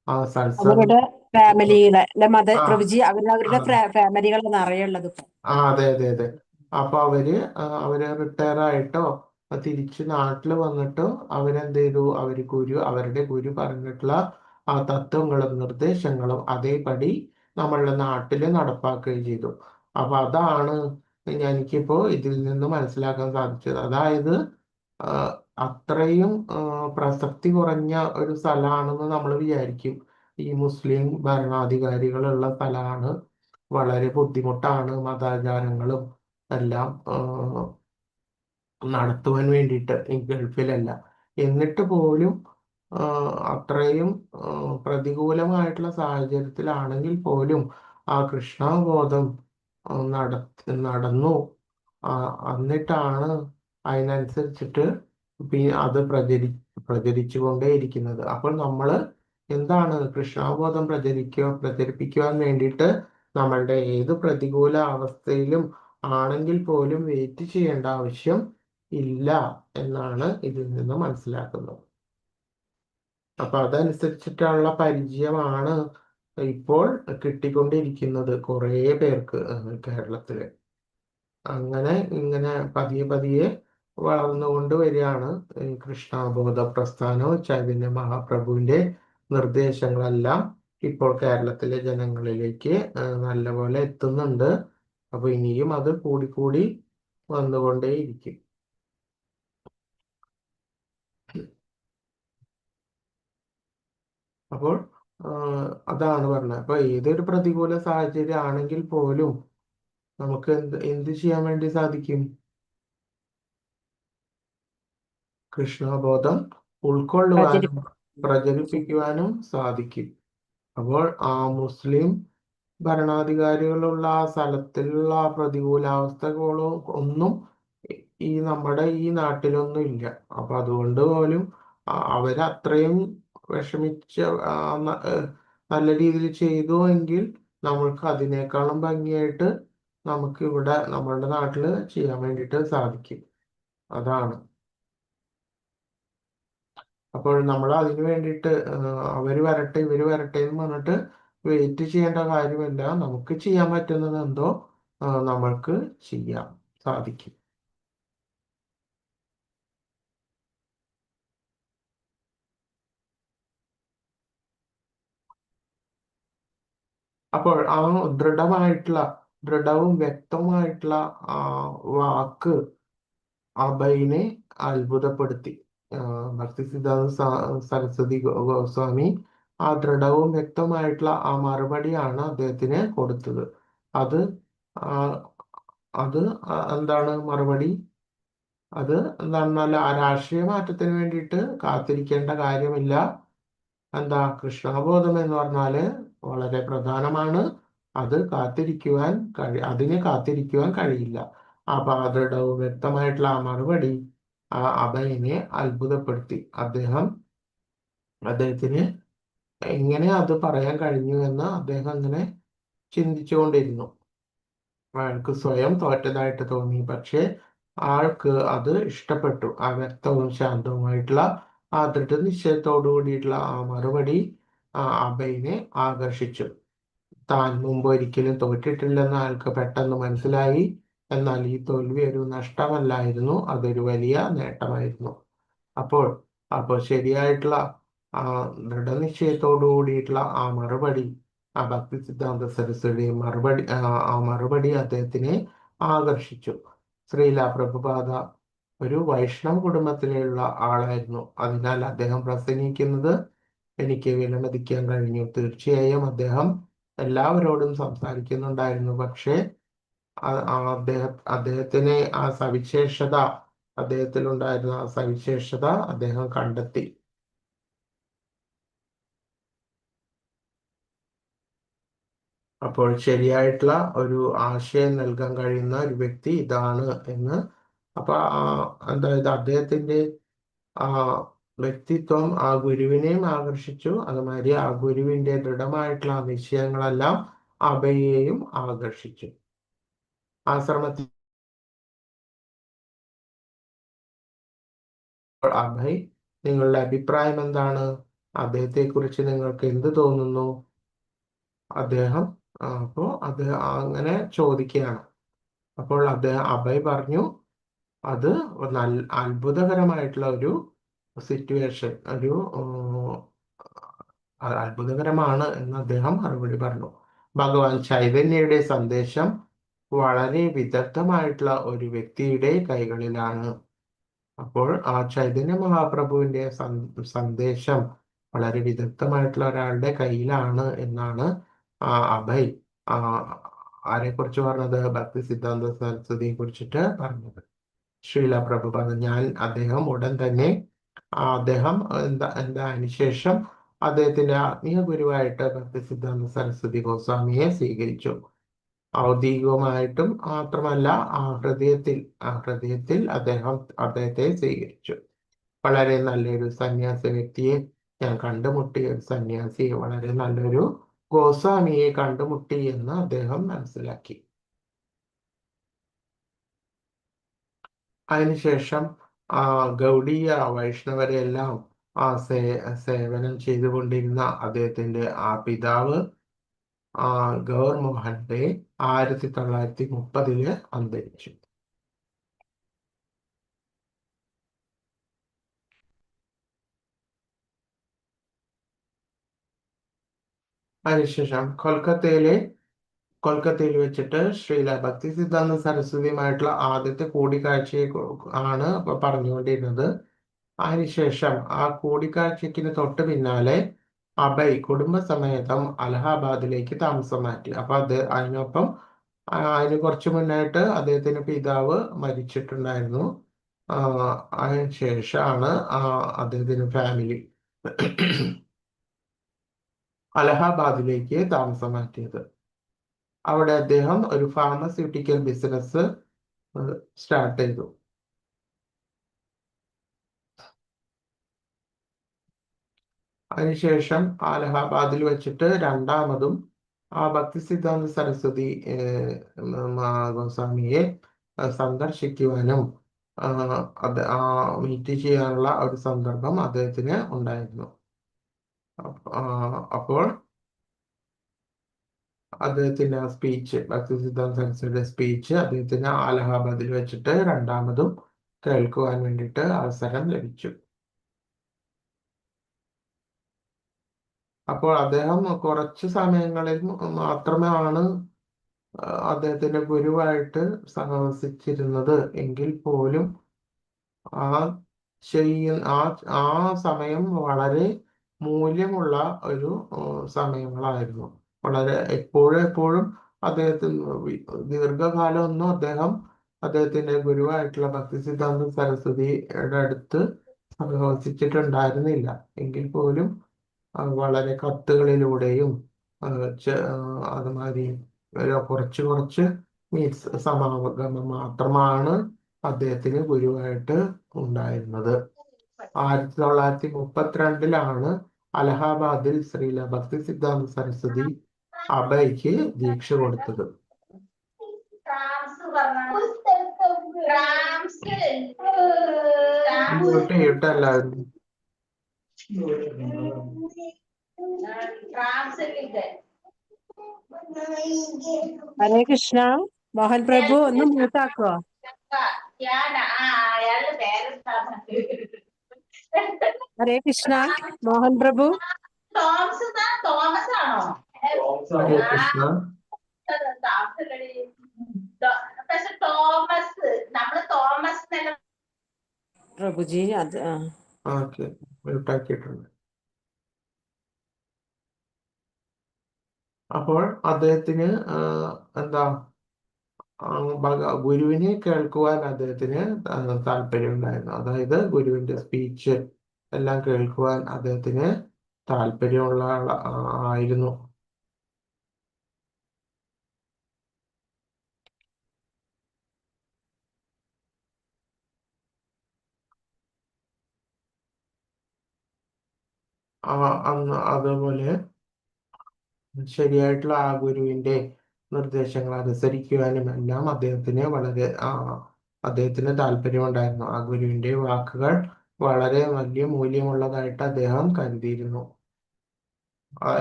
ആ സത്സംഗം. അവരുടെ ഫാമിലികളെ അല്ലെ ആ പ്രഭുജി, അവരുടെ ആ ഫാമിലികളെ നിറയുള്ളത് ഇപ്പൊ. അതെ അതെ അതെ. അപ്പൊ അവര് റിട്ടയർ ആയിട്ടോ തിരിച്ച് നാട്ടിൽ വന്നിട്ടോ അവരെന്ത് ചെയ്തു? അവരുടെ ഗുരു പറഞ്ഞിട്ടുള്ള ആ തത്വങ്ങളും നിർദ്ദേശങ്ങളും അതേപടി നമ്മളുടെ നാട്ടില് നടപ്പാക്കുകയും ചെയ്തു. അപ്പൊ അതാണ് എനിക്കിപ്പോ ഇതിൽ നിന്ന് മനസ്സിലാക്കാൻ സാധിച്ചത്. അതായത് ആ, അത്രയും പ്രസക്തി കുറഞ്ഞ ഒരു സ്ഥലമാണെന്ന് നമ്മൾ വിചാരിക്കും. ഈ മുസ്ലിം ഭരണാധികാരികളുള്ള സ്ഥലമാണ്, വളരെ ബുദ്ധിമുട്ടാണ് മതാചാരങ്ങളും എല്ലാം നടത്തുവാൻ വേണ്ടിയിട്ട് ഈ ഗൾഫിലല്ല. എന്നിട്ട് പോലും അത്രയും പ്രതികൂലമായിട്ടുള്ള സാഹചര്യത്തിലാണെങ്കിൽ പോലും ആ കൃഷ്ണബോധം നടന്നു. എന്നിട്ടാണ് അതിനനുസരിച്ചിട്ട് അത് പ്രചരിച്ചുകൊണ്ടേയിരിക്കുന്നത്. അപ്പോൾ നമ്മൾ എന്താണ് കൃഷ്ണബോധം പ്രചരിപ്പിക്കുവാൻ വേണ്ടിയിട്ട് നമ്മളുടെ ഏത് പ്രതികൂല അവസ്ഥയിലും ആണെങ്കിൽ പോലും വെയിറ്റ് ചെയ്യേണ്ട ആവശ്യം ഇല്ല എന്നാണ് ഇതിൽ നിന്ന് മനസ്സിലാക്കുന്നത്. അപ്പൊ അതനുസരിച്ചിട്ടുള്ള പരിചയമാണ് ഇപ്പോൾ കിട്ടിക്കൊണ്ടിരിക്കുന്നത് കുറേ പേർക്ക് കേരളത്തില്. അങ്ങനെ ഇങ്ങനെ പതിയെ പതിയെ വളർന്നുകൊണ്ട് വരികയാണ് ഈ കൃഷ്ണബോധ പ്രസ്ഥാനവും ചൈതന്യ മഹാപ്രഭുവിന്റെ നിർദ്ദേശങ്ങളെല്ലാം ഇപ്പോൾ കേരളത്തിലെ ജനങ്ങളിലേക്ക് നല്ലപോലെ എത്തുന്നുണ്ട്. അപ്പൊ ഇനിയും അത് കൂടിക്കൂടി വന്നുകൊണ്ടേയിരിക്കും. അപ്പോൾ അതാണ് പറഞ്ഞത്. അപ്പൊ ഏതൊരു പ്രതികൂല സാഹചര്യം ആണെങ്കിൽ പോലും നമുക്ക് എന്ത് ചെയ്യാൻ വേണ്ടി സാധിക്കും? കൃഷ്ണബോധം ഉൾക്കൊള്ളുവാനും പ്രചരിപ്പിക്കുവാനും സാധിക്കും. അപ്പോൾ ആ മുസ്ലിം ഭരണാധികാരികളുള്ള ആ സ്ഥലത്തിലുള്ള ആ പ്രതികൂലാവസ്ഥകളോ ഒന്നും നമ്മുടെ ഈ നാട്ടിലൊന്നും ഇല്ല. അപ്പൊ അതുകൊണ്ട് പോലും അവരത്രയും വിഷമിച്ച നല്ല രീതിയിൽ ചെയ്തു എങ്കിൽ നമ്മൾക്ക് അതിനേക്കാളും ഭംഗിയായിട്ട് നമുക്ക് ഇവിടെ നമ്മളുടെ നാട്ടിൽ ചെയ്യാൻ വേണ്ടിയിട്ട് സാധിക്കും. അതാണ്. അപ്പോൾ നമ്മൾ അതിന് വേണ്ടിയിട്ട് അവർ വരട്ടെ ഇവർ വരട്ടെ എന്ന് പറഞ്ഞിട്ട് വെയിറ്റ് ചെയ്യേണ്ട കാര്യമില്ല. നമുക്ക് ചെയ്യാൻ പറ്റുന്നത് എന്തോ നമ്മൾക്ക് ചെയ്യാൻ സാധിക്കും. അപ്പോൾ ആ ദൃഢവും വ്യക്തവുമായിട്ടുള്ള ആ വാക്ക് അഭയിനെ അത്ഭുതപ്പെടുത്തി. ഭക്തി സിദ്ധാന്ത സരസ്വതി ഗോസ്വാമി ആ ദൃഢവും വ്യക്തമായിട്ടുള്ള ആ മറുപടിയാണ് അദ്ദേഹത്തിന് കൊടുത്തത്. അത് ആ, അത് എന്താണ് മറുപടി? അത് എന്നാൽ ആ രാഷ്ട്രീയ മാറ്റത്തിന് വേണ്ടിയിട്ട് കാത്തിരിക്കേണ്ട കാര്യമില്ല. എന്താ കൃഷ്ണബോധം എന്ന് പറഞ്ഞാല് വളരെ പ്രധാനമാണ്. അതിന് കാത്തിരിക്കുവാൻ കഴിയില്ല. അപ്പൊ ആ ദൃഢവും വ്യക്തമായിട്ടുള്ള ആ മറുപടി ആ അഭയനെ അത്ഭുതപ്പെടുത്തി. അദ്ദേഹത്തിന് എങ്ങനെ അത് പറയാൻ കഴിഞ്ഞു എന്ന് അദ്ദേഹം ഇങ്ങനെ ചിന്തിച്ചുകൊണ്ടിരുന്നു. അയാൾക്ക് സ്വയം തോറ്റതായിട്ട് തോന്നി. പക്ഷെ ആൾക്ക് അത് ഇഷ്ടപ്പെട്ടു. ആ വ്യക്തവും ശാന്തവുമായിട്ടുള്ള ആ ദൃഢനിശ്ചയത്തോടു കൂടിയിട്ടുള്ള ആ മറുപടി ആ അഭയിനെ ആകർഷിച്ചു. താൻ മുമ്പ് ഒരിക്കലും തോറ്റിട്ടില്ലെന്ന് അയാൾക്ക് പെട്ടെന്ന് മനസ്സിലായി. എന്നാൽ ഈ തോൽവി ഒരു നഷ്ടമല്ലായിരുന്നു, അതൊരു വലിയ നേട്ടമായിരുന്നു. അപ്പോൾ അപ്പോൾ ശരിയായിട്ടുള്ള ആ ദൃഢനിശ്ചയത്തോടു കൂടിയിട്ടുള്ള ആ മറുപടി, ആ ഭക്തി സിദ്ധാന്ത സരസ്വതി ആ മറുപടി അദ്ദേഹത്തിനെ ആകർഷിച്ചു. ശ്രീല പ്രഭുപാദ ഒരു വൈഷ്ണവ കുടുംബത്തിലുള്ള ആളായിരുന്നു. അതിനാൽ അദ്ദേഹം പ്രസംഗിക്കുന്നത് എനിക്ക് വിലമതിക്കാൻ കഴിഞ്ഞു. തീർച്ചയായും അദ്ദേഹം എല്ലാവരോടും സംസാരിക്കുന്നുണ്ടായിരുന്നു. പക്ഷേ അദ്ദേഹത്തിന് അദ്ദേഹത്തിലുണ്ടായിരുന്ന ആ സവിശേഷത അദ്ദേഹം കണ്ടെത്തി. അപ്പോൾ ശരിയായിട്ടുള്ള ഒരു ആശയം നൽകാൻ കഴിയുന്ന ഒരു വ്യക്തി ഇതാണ് എന്ന്. അപ്പൊ അതായത് അദ്ദേഹത്തിന്റെ ആ വ്യക്തിത്വം ആ ഗുരുവിനെയും ആകർഷിച്ചു. അതുമാതിരി ആ ഗുരുവിന്റെ ദൃഢമായിട്ടുള്ള നിശ്ചയങ്ങളെല്ലാം അഭയെയും ആകർഷിച്ചു. ആശ്രമത്തിൽ അഭയ്, നിങ്ങളുടെ അഭിപ്രായം എന്താണ്? അദ്ദേഹത്തെ കുറിച്ച് നിങ്ങൾക്ക് എന്ത് തോന്നുന്നു? അദ്ദേഹം അപ്പോൾ അദ്ദേഹം അങ്ങനെ ചോദിക്കുകയാണ്. അപ്പോൾ അഭയ് പറഞ്ഞു, അത് നല്ല അത്ഭുതകരമായിട്ടുള്ള ഒരു സിറ്റുവേഷൻ, അത്ഭുതകരമാണ് എന്ന് അദ്ദേഹം മറുപടി പറഞ്ഞു. ഭഗവാൻ ചൈതന്യയുടെ സന്ദേശം വളരെ വിദഗ്ധമായിട്ടുള്ള ഒരു വ്യക്തിയുടെ കൈകളിലാണ്. അപ്പോൾ ആ ചൈതന്യ മഹാപ്രഭുവിന്റെ സന്ദേശം വളരെ വിദഗ്ധമായിട്ടുള്ള ഒരാളുടെ കയ്യിലാണ് എന്നാണ് അഭയ് ആരെക്കുറിച്ച് പറഞ്ഞത്? ഭക്തി സിദ്ധാന്ത സരസ്വതിയെ കുറിച്ചിട്ട് പറഞ്ഞത്. ശ്രീല പ്രഭുപാദ അദ്ദേഹം ഉടൻ തന്നെ അതിനുശേഷം അദ്ദേഹത്തിന്റെ ആത്മീയ ഗുരുവായിട്ട് ഭക്തി സിദ്ധാന്ത സരസ്വതി ഗോസ്വാമിയെ സ്വീകരിച്ചു. ഔദ്യോഗികമായിട്ടും മാത്രമല്ല, ഹൃദയത്തിൽ അദ്ദേഹത്തെ സ്വീകരിച്ചു. വളരെ നല്ലൊരു സന്യാസ വ്യക്തിയെ ഞാൻ കണ്ടുമുട്ടി, ഒരു സന്യാസിയെ, വളരെ നല്ലൊരു ഗോസ്വാമിയെ കണ്ടുമുട്ടി എന്ന് അദ്ദേഹം മനസ്സിലാക്കി. അതിനുശേഷം ഗൗഡീയ വൈഷ്ണവരെ എല്ലാം സേവനം ചെയ്തുകൊണ്ടിരുന്ന അദ്ദേഹത്തിന്റെ പിതാവ് ഗൗർ മോഹൻ ഡേ 1930 അന്തരിച്ചു. അതിനുശേഷം കൊൽക്കത്തയിൽ വെച്ചിട്ട് ശ്രീല ഭക്തി സിദ്ധാന്ത സരസ്വതിയുമായിട്ടുള്ള ആദ്യത്തെ കൂടിക്കാഴ്ചയെ ആണ് പറഞ്ഞുകൊണ്ടിരുന്നത്. അതിനുശേഷം ആ കൂടിക്കാഴ്ചയ്ക്ക് തൊട്ട് പിന്നാലെ അഭയ് കുടുംബസമേതം അലഹാബാദിലേക്ക് താമസം മാറ്റി. അപ്പൊ അതിനൊപ്പം അതിന് കുറച്ച് മുന്നായിട്ട് അദ്ദേഹത്തിന്റെ പിതാവ് മരിച്ചിട്ടുണ്ടായിരുന്നു. അതിനുശേഷമാണ് അദ്ദേഹത്തിന്റെ ഫാമിലി അലഹാബാദിലേക്ക് താമസം മാറ്റിയത്. അവിടെ അദ്ദേഹം ഒരു ഫാർമസ്യൂട്ടിക്കൽ ബിസിനസ് സ്റ്റാർട്ട് ചെയ്തു. അതിനുശേഷം അലഹാബാദിൽ വെച്ചിട്ട് രണ്ടാമതും ഭക്തി സിദ്ധാന്ത സരസ്വതി ഗോസ്വാമിയെ സന്ദർശിക്കുവാനും അത് മീറ്റ് ചെയ്യാനുള്ള ഒരു സന്ദർഭം അദ്ദേഹത്തിന് ഉണ്ടായിരുന്നു. അപ്പോൾ അദ്ദേഹത്തിന്റെ ആ സ്പീച്ച്, ഭക്തിസിദ്ധാന്ത സരസ്വതിയുടെ സ്പീച്ച് അദ്ദേഹത്തിന് അലഹാബാദിൽ വെച്ചിട്ട് രണ്ടാമതും കേൾക്കുവാൻ വേണ്ടിയിട്ട് അവസരം ലഭിച്ചു. അപ്പോൾ അദ്ദേഹം കുറച്ച് സമയങ്ങളിൽ മാത്രമാണ് അദ്ദേഹത്തിന്റെ ഗുരുവായിട്ട് സഹവസിച്ചിരുന്നത് എങ്കിൽ പോലും ആ ആ സമയം വളരെ മൂല്യമുള്ള ഒരു സമയങ്ങളായിരുന്നു. വളരെ എപ്പോഴും ദീർഘകാലമൊന്നും അദ്ദേഹത്തിന്റെ ഗുരുവായിട്ടുള്ള ഭക്തിസിദ്ധാന്ത സരസ്വതിയുടെ അടുത്ത് സഹവസിച്ചിട്ടുണ്ടായിരുന്നില്ല. എങ്കിൽ പോലും വളരെ കത്തുകളിലൂടെയും അതുമാതിരി കുറച്ച് മീൻസ് സമാഗമം മാത്രമാണ് അദ്ദേഹത്തിന് ഗുരുവായിട്ട് ഉണ്ടായിരുന്നത്. 1932 അലഹാബാദിൽ ശ്രീല ഭക്തിസിദ്ധാന്ത സരസ്വതി അഭയ്ക്ക് ദീക്ഷ കൊടുത്തത്. എല്ലാവരും ഹരേ കൃഷ്ണ. മോഹൻ പ്രഭു ഒന്ന് മ്യൂട്ടാക്കോ? ഹരേ കൃഷ്ണ. മോഹൻ പ്രഭു. ഹരേ കൃഷ്ണ. പ്രഭുജി അത് ഓക്കെ, മ്യൂട്ടാക്കിയിട്ടുണ്ട്. അപ്പോൾ അദ്ദേഹത്തിന് എന്താ ഗുരുവിനെ കേൾക്കുവാൻ അദ്ദേഹത്തിന് താല്പര്യമുണ്ടായിരുന്നു. അതായത് ഗുരുവിന്റെ സ്പീച്ച് എല്ലാം കേൾക്കുവാൻ അദ്ദേഹത്തിന് താല്പര്യമുള്ള ആയിരുന്നു. അതുപോലെ ശരിയായിട്ടുള്ള ആ ഗുരുവിന്റെ നിർദ്ദേശങ്ങൾ അനുസരിക്കുവാനും എല്ലാം അദ്ദേഹത്തിന് താല്പര്യമുണ്ടായിരുന്നു. ആ ഗുരുവിന്റെ വാക്കുകൾ വളരെ വലിയ മൂല്യമുള്ളതായിട്ട് അദ്ദേഹം കരുതിയിരുന്നു.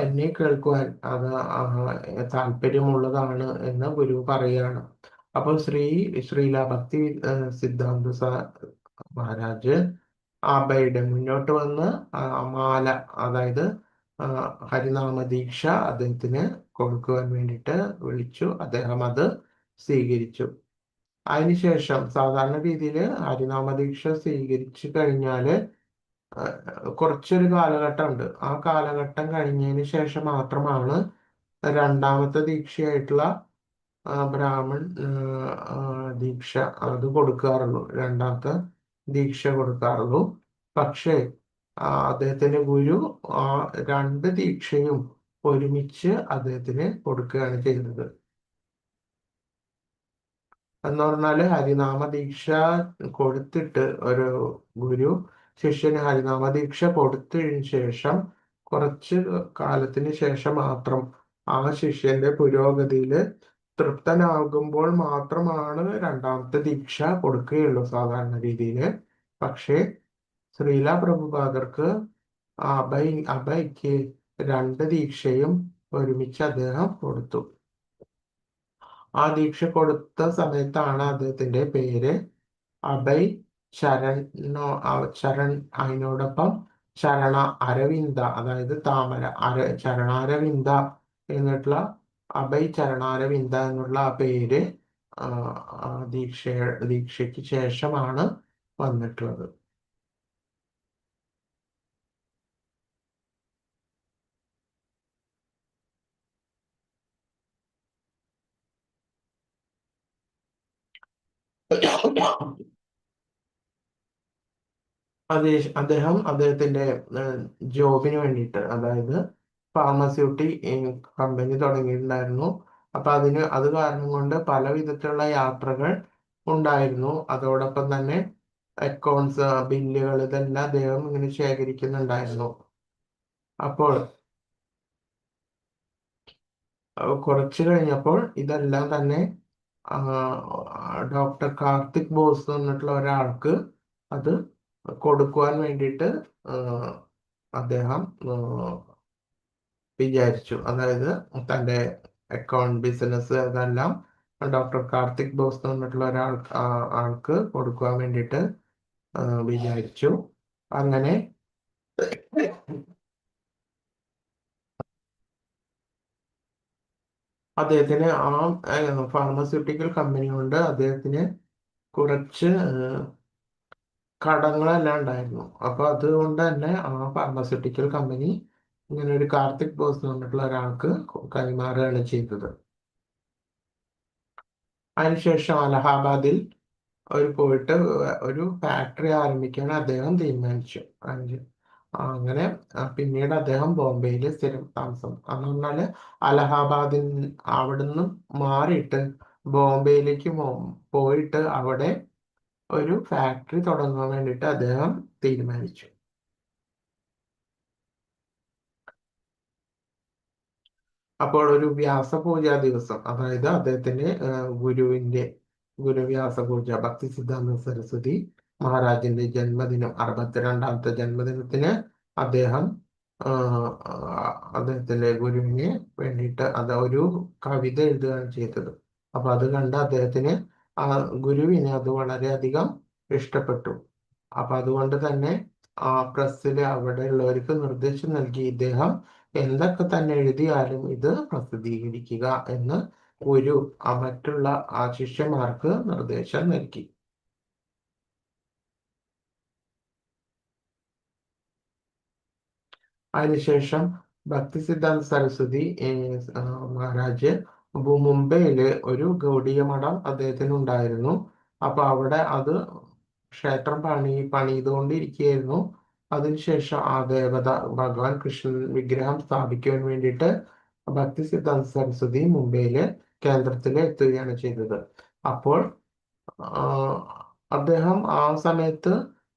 എന്നെ കേൾക്കുവാൻ താല്പര്യമുള്ളതാണ് എന്ന് ഗുരു പറയുകയാണ്. അപ്പോൾ ശ്രീല ഭക്തി സിദ്ധാന്ത മഹാരാജ് അഭയുടെ മുന്നോട്ട് വന്ന് മാല, അതായത് ഹരിനാമ ദീക്ഷ അദ്ദേഹത്തിന് കൊടുക്കുവാൻ വേണ്ടിയിട്ട് വിളിച്ചു. അദ്ദേഹം അത് സ്വീകരിച്ചു. അതിനുശേഷം സാധാരണ രീതിയിൽ ഹരിനാമ ദീക്ഷ സ്വീകരിച്ചു കഴിഞ്ഞാല് കുറച്ചൊരു കാലഘട്ടമുണ്ട്. ആ കാലഘട്ടം കഴിഞ്ഞതിന് ശേഷം മാത്രമാണ് രണ്ടാമത്തെ ദീക്ഷയായിട്ടുള്ള ബ്രാഹ്മൺ ദീക്ഷ അത് കൊടുക്കാറുള്ളൂ. രണ്ടാമത്തെ ദീക്ഷ കൊടുക്കാറുള്ളൂ. പക്ഷേ അദ്ദേഹത്തിന്റെ ഗുരു രണ്ട് ദീക്ഷയും ഒരുമിച്ച് അദ്ദേഹത്തിന് കൊടുക്കുകയാണ് ചെയ്യുന്നത്. എന്ന് പറഞ്ഞാല് ഹരിനാമ ദീക്ഷ കൊടുത്തിട്ട് ഒരു ഗുരു ശിഷ്യന് ഹരിനാമ ദീക്ഷ കൊടുത്തതിന് ശേഷം കുറച്ച് കാലത്തിന് ശേഷം മാത്രം ആ ശിഷ്യന്റെ പുരോഗതിയില് തൃപ്തനാകുമ്പോൾ മാത്രമാണ് രണ്ടാമത്തെ ദീക്ഷ കൊടുക്കുകയുള്ളൂ സാധാരണ രീതിയില്. പക്ഷേ ശ്രീല പ്രഭുപാദർക്ക് അഭയ്ക്ക് രണ്ട് ദീക്ഷയും ഒരുമിച്ച് അദ്ദേഹം കൊടുത്തു. ആ ദീക്ഷ കൊടുത്ത സമയത്താണ് അദ്ദേഹത്തിന്റെ പേര് അഭയ് ശരൺ അതിനോടൊപ്പം ശരണ അരവിന്ദ, അതായത് താമര ചരണാരവിന്ദ എന്നിട്ടുള്ള അഭയ് ചരണാരവിന്ദ എന്നുള്ള ആ പേര് ദീക്ഷയ്ക്ക് ശേഷമാണ് വന്നിട്ടുള്ളത്. അദ്ദേഹത്തിന്റെ ജോബിന് വേണ്ടിയിട്ട്, അതായത് ഫാർമസ്യൂട്ടി കമ്പനി തുടങ്ങിയിട്ടുണ്ടായിരുന്നു. അപ്പൊ അത് കാരണം കൊണ്ട് പല വിധത്തിലുള്ള യാത്രകൾ ഉണ്ടായിരുന്നു. അതോടൊപ്പം തന്നെ അക്കൗണ്ട്സ്, ബില്ലുകൾ ഇതെല്ലാം അദ്ദേഹം ഇങ്ങനെ ശേഖരിക്കുന്നുണ്ടായിരുന്നു. അപ്പോൾ കുറച്ച് കഴിഞ്ഞപ്പോൾ ഇതെല്ലാം തന്നെ ഡോക്ടർ കാർത്തിക് ബോസ് എന്ന് പറഞ്ഞിട്ടുള്ള ഒരാൾക്ക് അത് കൊടുക്കുവാൻ വേണ്ടിയിട്ട് അദ്ദേഹം വിചാരിച്ചു. അതായത് തൻ്റെ അക്കൗണ്ട്, ബിസിനസ് അതെല്ലാം ഡോക്ടർ കാർത്തിക് ബോസ് എന്ന് പറഞ്ഞിട്ടുള്ള ആൾക്ക് കൊടുക്കുവാൻ വേണ്ടിയിട്ട് വിചാരിച്ചു. അങ്ങനെ അദ്ദേഹത്തിന് ആ ഫാർമസ്യൂട്ടിക്കൽ കമ്പനി കൊണ്ട് അദ്ദേഹത്തിന് കുറച്ച് കടങ്ങളെല്ലാം ഉണ്ടായിരുന്നു. അപ്പൊ അതുകൊണ്ട് തന്നെ ആ ഫാർമസ്യൂട്ടിക്കൽ കമ്പനി ഇങ്ങനെ ഒരു കാർത്തിക് ബോസ് എന്ന് പറഞ്ഞിട്ടുള്ള ഒരാൾക്ക് കൈമാറുകയാണ് ചെയ്തത്. അതിനുശേഷം അലഹാബാദിൽ പോയിട്ട് ഒരു ഫാക്ടറി ആരംഭിക്കാൻ അദ്ദേഹം തീരുമാനിച്ചു. അങ്ങനെ പിന്നീട് അദ്ദേഹം ബോംബെയിൽ സ്ഥിരം താമസം. എന്ന് പറഞ്ഞാല് അലഹാബാദിൽ അവിടുന്ന് മാറിയിട്ട് ബോംബെയിലേക്ക് പോയിട്ട് അവിടെ ഒരു ഫാക്ടറി തുടങ്ങാൻ വേണ്ടിയിട്ട് അദ്ദേഹം തീരുമാനിച്ചു. അപ്പോൾ ഒരു വ്യാസപൂജാ ദിവസം, അതായത് അദ്ദേഹത്തിന്റെ ഗുരുവ്യാസപൂജ, ഭക്തി സിദ്ധാന്ത സരസ്വതി മഹാരാജിന്റെ ജന്മദിനം, 62ാമത്തെ ജന്മദിനത്തിന് അദ്ദേഹം അദ്ദേഹത്തിന്റെ ഗുരുവിന് വേണ്ടിയിട്ട് ഒരു കവിത എഴുതുകയാണ് ചെയ്തത്. അപ്പൊ അത് കണ്ട് അദ്ദേഹത്തിന് ഗുരുവിന് അത് വളരെയധികം ഇഷ്ടപ്പെട്ടു. അപ്പൊ അതുകൊണ്ട് തന്നെ പ്രസ്സിൽ അവിടെ ഉള്ളവർക്ക് നിർദ്ദേശം നൽകി ഇദ്ദേഹം എന്തൊക്കെ തന്നെ എഴുതിയാലും ഇത് പ്രസിദ്ധീകരിക്കുക എന്ന് ഗുരു മറ്റുള്ള ശിഷ്യന്മാർക്ക് നിർദ്ദേശം നൽകി. അതിനുശേഷം ഭക്തി സിദ്ധാന്ത സരസ്വതി മഹാരാജ് മുംബൈയില് ഒരു ഗൗഡീയ മഠം അദ്ദേഹത്തിന് ഉണ്ടായിരുന്നു. അപ്പൊ അവിടെ അത് ക്ഷേത്രം പണിതുകൊണ്ടിരിക്കുകയായിരുന്നു. അതിനുശേഷം ആ ദേവത ഭഗവാൻ കൃഷ്ണൻ വിഗ്രഹം സ്ഥാപിക്കുവാൻ വേണ്ടിയിട്ട് ഭക്തി സിദ്ധാന്ത സരസ്വതി മുംബൈയിലെ കേന്ദ്രത്തിൽ എത്തുകയാണ് ചെയ്തത്. അപ്പോൾ അദ്ദേഹം ആ സമയത്ത്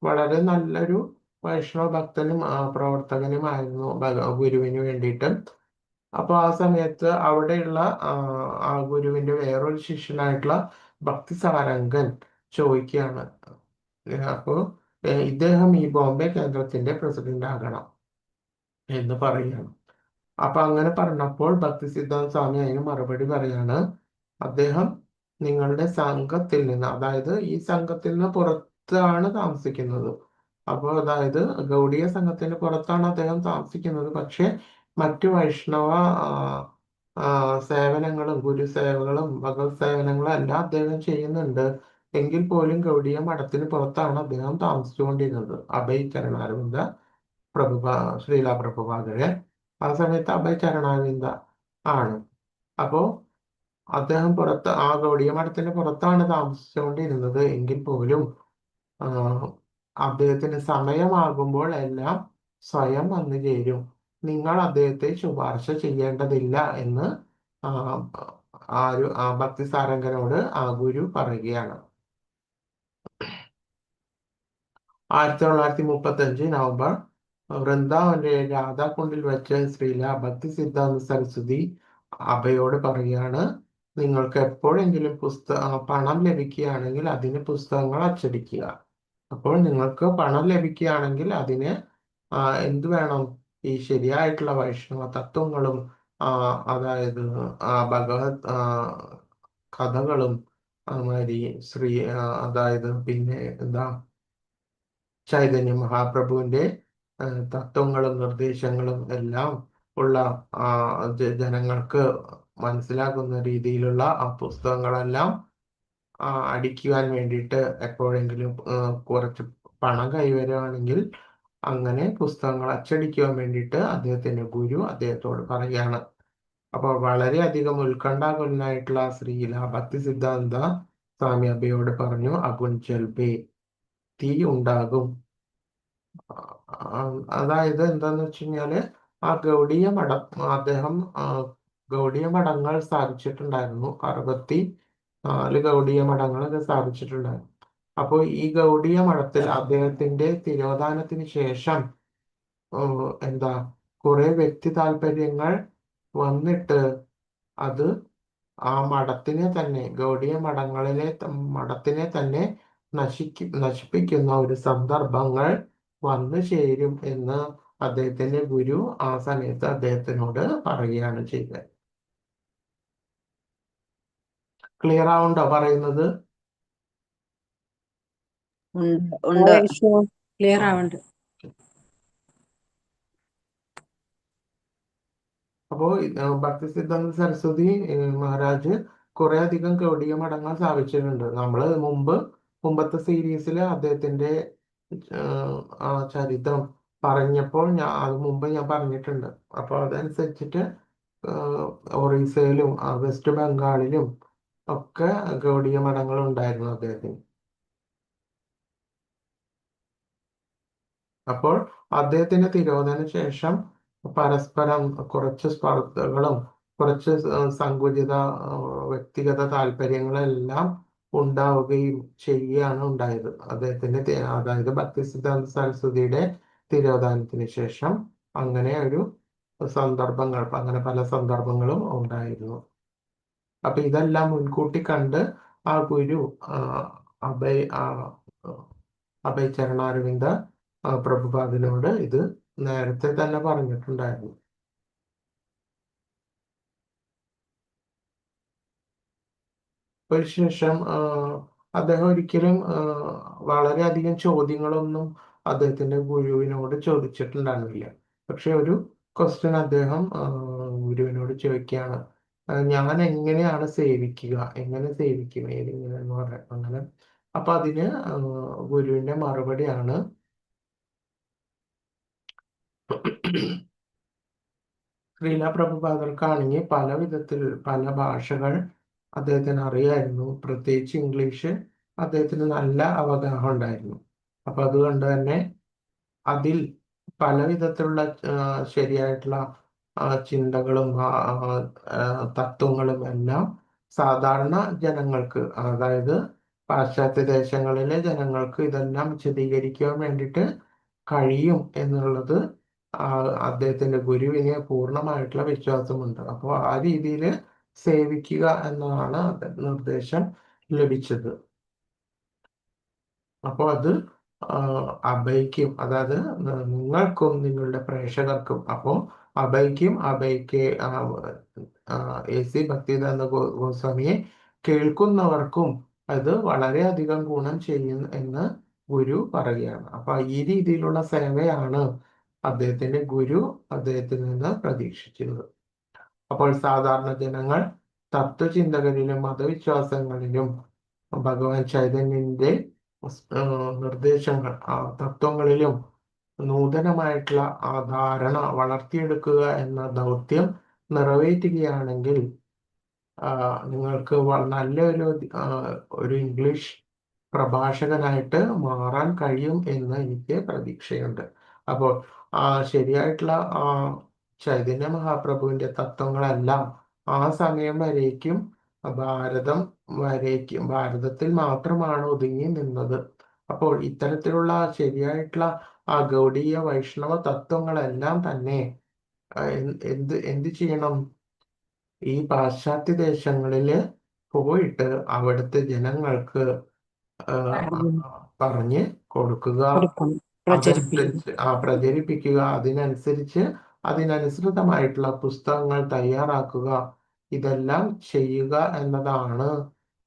വളരെ നല്ലൊരു വൈഷ്ണവ ഭക്തനും പ്രവർത്തകനുമായിരുന്നു ഗുരുവിന് വേണ്ടിയിട്ട്. അപ്പൊ ആ സമയത്ത് അവിടെയുള്ള ആ ഗുരുവിന്റെ വേറൊരു ശിഷ്യനായിട്ടുള്ള ഭക്തി സാരംഗൻ ചോദിക്കുകയാണ്, അപ്പോ ഇദ്ദേഹം ഈ ബോംബെ കേന്ദ്രത്തിന്റെ പ്രസിഡന്റ് ആകണം എന്ന് പറയുകയാണ്. അപ്പൊ അങ്ങനെ പറഞ്ഞപ്പോൾ ഭക്തി സിദ്ധാന്ത സ്വാമി അതിന് മറുപടി പറയാണ്, അദ്ദേഹം നിങ്ങളുടെ സംഘത്തിൽ നിന്ന്, അതായത് ഈ സംഘത്തിൽ നിന്ന് പുറത്താണ് താമസിക്കുന്നത്. അപ്പോൾ അതായത് ഗൗഡീയ സംഘത്തിന് പുറത്താണ് അദ്ദേഹം താമസിക്കുന്നത്. പക്ഷെ മറ്റു വൈഷ്ണവ സേവനങ്ങളും ഗുരുസേവകളും ഭഗവത് സേവനങ്ങളും എല്ലാം അദ്ദേഹം ചെയ്യുന്നുണ്ട്. എങ്കിൽ പോലും ഗൗഡീയ മഠത്തിന് പുറത്താണ് അദ്ദേഹം താമസിച്ചുകൊണ്ടിരുന്നത്. അഭയ് ചരണാരവിന്ദ ശ്രീല പ്രഭുപാദരെ ആ സമയത്ത് അഭയ് ചരണാരവിന്ദ ആണ്. അപ്പോ അദ്ദേഹം ആ ഗൗഡീയ മഠത്തിന്റെ പുറത്താണ് താമസിച്ചുകൊണ്ടിരുന്നത്. എങ്കിൽ പോലും അദ്ദേഹത്തിന് സമയമാകുമ്പോൾ എല്ലാം സ്വയം വന്നു ചേരും. നിങ്ങൾ അദ്ദേഹത്തെ ശുപാർശ ചെയ്യേണ്ടതില്ല എന്ന് ഭക്തി സാരംഗനോട് ഗുരു പറയുകയാണ്. 1935 നവംബർ വൃന്ദാവന്റെ രാധാകുണ്ടിൽ വെച്ച് ശ്രീല ഭക്തി സിദ്ധാന്ത സരസ്വതി അഭയോട് പറയുകയാണ്, നിങ്ങൾക്ക് എപ്പോഴെങ്കിലും പണം ലഭിക്കുകയാണെങ്കിൽ അതിന് പുസ്തകങ്ങൾ അച്ചടിക്കുക. അപ്പോൾ നിങ്ങൾക്ക് പണം ലഭിക്കുകയാണെങ്കിൽ അതിന് എന്ത് വേണം? ഈ ശരിയായിട്ടുള്ള വൈഷ്ണവ തത്വങ്ങളും അതായത് ഭഗവത് കഥകളും അതുമാതിരി അതായത് പിന്നെ എന്താ ചൈതന്യ മഹാപ്രഭുവിന്റെ തത്വങ്ങളും നിർദ്ദേശങ്ങളും എല്ലാം ഉള്ള ജനങ്ങൾക്ക് മനസ്സിലാക്കുന്ന രീതിയിലുള്ള ആ പുസ്തകങ്ങളെല്ലാം അടിക്കുവാൻ വേണ്ടിയിട്ട് എപ്പോഴെങ്കിലും കുറച്ച് പണം കൈവരുവാണെങ്കിൽ അങ്ങനെ പുസ്തകങ്ങൾ അച്ചടിക്കുവാൻ വേണ്ടിയിട്ട് അദ്ദേഹത്തിന്റെ ഗുരു അദ്ദേഹത്തോട് പറയുകയാണ്. അപ്പോൾ വളരെയധികം ഉത്കണ്ഠാകുലനായിട്ടുള്ള ശ്രീല ഭക്തി സിദ്ധാന്ത സ്വാമി അഭയോട് പറഞ്ഞു, അഗുൺ ജൽബേ, തീ ഉണ്ടാകും. അതായത് എന്താന്ന് വെച്ച് കഴിഞ്ഞാല് ആ ഗൗഡീയ മഠം അദ്ദേഹം ഗൗഡീയ മഠങ്ങൾ സ്ഥാപിച്ചിട്ടുണ്ടായിരുന്നു. 64 ഗൗഡീയ മഠങ്ങളൊക്കെ സ്ഥാപിച്ചിട്ടുണ്ടായിരുന്നു. അപ്പോൾ ഈ ഗൗഡീയ മഠത്തിൽ അദ്ദേഹത്തിന്റെ തിരോധാനത്തിന് ശേഷം കുറെ വ്യക്തി താല്പര്യങ്ങൾ വന്നിട്ട് അത് ആ മഠത്തിനെ തന്നെ, ഗൗഡീയ മഠത്തിനെ തന്നെ നശിപ്പിക്കുന്ന ഒരു സന്ദർഭങ്ങൾ വന്നു ചേരും എന്ന് അദ്ദേഹത്തിന്റെ ഗുരു ആ സമയത്ത് അദ്ദേഹത്തിനോട് പറയുകയാണ് ചെയ്തത്. ക്ലിയർ ആവുണ്ടോ പറയുന്നത്? ഉണ്ട് ക്ലിയർ ആവുന്നുണ്ട്. അപ്പോൾ ഭക്തിസിദ്ധാന്ത സരസ്വതി മഹാരാജ് കുറെ അധികം ഗൗഡീയ മഠങ്ങൾ സ്ഥാപിച്ചിട്ടുണ്ട്. നമ്മള് മുമ്പത്തെ സീരീസിൽ അദ്ദേഹത്തിന്റെ ആ ചരിത്രം പറഞ്ഞപ്പോൾ അത് മുമ്പ് ഞാൻ പറഞ്ഞിട്ടുണ്ട്. അപ്പൊ അതനുസരിച്ചിട്ട് ഒറീസയിലും വെസ്റ്റ് ബംഗാളിലും ഒക്കെ ഗൗഡീയ മഠങ്ങൾ ഉണ്ടായിരുന്നു അദ്ദേഹത്തിന്. അപ്പോൾ അദ്ദേഹത്തിന്റെ തിരോധന ശേഷം പരസ്പരം കുറച്ച് സ്പർദ്ധകളും കുറച്ച് സങ്കുചിത വ്യക്തിഗത താല്പര്യങ്ങളെല്ലാം ഉണ്ടാവുകയും ചെയ്യുകയാണ് ഉണ്ടായത് അദ്ദേഹത്തിന്റെ അതായത് ഭക്തിസിദ്ധാന്ത സരസ്വതിയുടെ തിരോധാനത്തിന് ശേഷം. അങ്ങനെ പല സന്ദർഭങ്ങളും ഉണ്ടായിരുന്നു. അപ്പൊ ഇതെല്ലാം മുൻകൂട്ടി കണ്ട് ആ ഗുരു അഭയ് അഭയ് ചരണാരവിന്ദ പ്രഭുപാദിനോട് ഇത് നേരത്തെ തന്നെ പറഞ്ഞിട്ടുണ്ടായിരുന്നു. ശേഷം അദ്ദേഹം ഒരിക്കലും വളരെയധികം ചോദ്യങ്ങളൊന്നും അദ്ദേഹത്തിന്റെ ഗുരുവിനോട് ചോദിച്ചിട്ടുണ്ടായിരുന്നില്ല. പക്ഷെ ഒരു ക്വസ്റ്റ്യൻ അദ്ദേഹം ഗുരുവിനോട് ചോദിക്കുകയാണ്, ഞാൻ എങ്ങനെയാണ് സേവിക്കുക, എങ്ങനെ സേവിക്കും, ഏതിങ്ങനെ എന്ന് പറയാം അങ്ങനെ. അപ്പൊ അതിന് ഗുരുവിന്റെ മറുപടിയാണ് ശ്രീല പ്രഭുപാദർക്കാണെങ്കിൽ പല ഭാഷകൾ അദ്ദേഹത്തിന് അറിയായിരുന്നു. പ്രത്യേകിച്ച് ഇംഗ്ലീഷ് അദ്ദേഹത്തിന് നല്ല അവഗാഹം ഉണ്ടായിരുന്നു. അപ്പൊ അതുകൊണ്ട് തന്നെ അതിൽ പല വിധത്തിലുള്ള ശരിയായിട്ടുള്ള ചിന്തകളും തത്വങ്ങളും എല്ലാം സാധാരണ ജനങ്ങൾക്ക്, അതായത് പാശ്ചാത്യ ദേശങ്ങളിലെ ജനങ്ങൾക്ക് ഇതെല്ലാം വിശദീകരിക്കാൻ വേണ്ടിയിട്ട് കഴിയും എന്നുള്ളത് അദ്ദേഹത്തിന്റെ ഗുരുവിന് പൂർണ്ണമായിട്ടുള്ള വിശ്വാസമുണ്ട്. അപ്പോൾ ആ രീതിയിൽ സേവിക്കുക എന്നതാണ് നിർദ്ദേശം ലഭിച്ചത്. അപ്പോൾ അത് അഭയ്ക്കും, അതായത് നിങ്ങൾക്കും നിങ്ങളുടെ പ്രേക്ഷകർക്കും, അപ്പോൾ അഭയ്ക്കും AC ഭക്തിവേദാന്ത ഗോസ്വാമിയെ കേൾക്കുന്നവർക്കും അത് വളരെയധികം ഗുണം ചെയ്യും എന്ന് ഗുരു പറയുകയാണ്. അപ്പൊ ഈ രീതിയിലുള്ള സേവയാണ് അദ്ദേഹത്തിന്റെ ഗുരു അദ്ദേഹത്തിൽ നിന്ന് പ്രതീക്ഷിച്ചത്. അപ്പോൾ സാധാരണ ജനങ്ങൾ തത്വചിന്തകരിലും മതവിശ്വാസങ്ങളിലും ഭഗവാൻ ചൈതന്യന്റെ നിർദ്ദേശങ്ങൾ തത്വങ്ങളിലും നൂതനമായിട്ടുള്ള ആ ധാരണ വളർത്തിയെടുക്കുക എന്ന ദൗത്യം നിറവേറ്റുകയാണെങ്കിൽ നിങ്ങൾക്ക് ഒരു ഇംഗ്ലീഷ് പ്രഭാഷകനായിട്ട് മാറാൻ കഴിയും എന്ന് എനിക്ക് പ്രതീക്ഷയുണ്ട്. അപ്പോൾ ശരിയായിട്ടുള്ള ചൈതന്യ മഹാപ്രഭുവിന്റെ തത്വങ്ങളെല്ലാം ആ സമയം വരേക്കും ഭാരതത്തിൽ മാത്രമാണ് ഒതുങ്ങി നിന്നത്. അപ്പോൾ ഇത്തരത്തിലുള്ള ശരിയായിട്ടുള്ള ഗൗഡീയ വൈഷ്ണവ തത്വങ്ങളെല്ലാം തന്നെ എന്ത് ചെയ്യണം? ഈ പാശ്ചാത്യ ദേശങ്ങളില് പോയിട്ട് അവിടുത്തെ ജനങ്ങൾക്ക് പറഞ്ഞ് കൊടുക്കുക, അതനുസരിച്ച് പ്രചരിപ്പിക്കുക, അതിനനുസൃതമായിട്ടുള്ള പുസ്തകങ്ങൾ തയ്യാറാക്കുക, ഇതെല്ലാം ചെയ്യുക എന്നതാണ്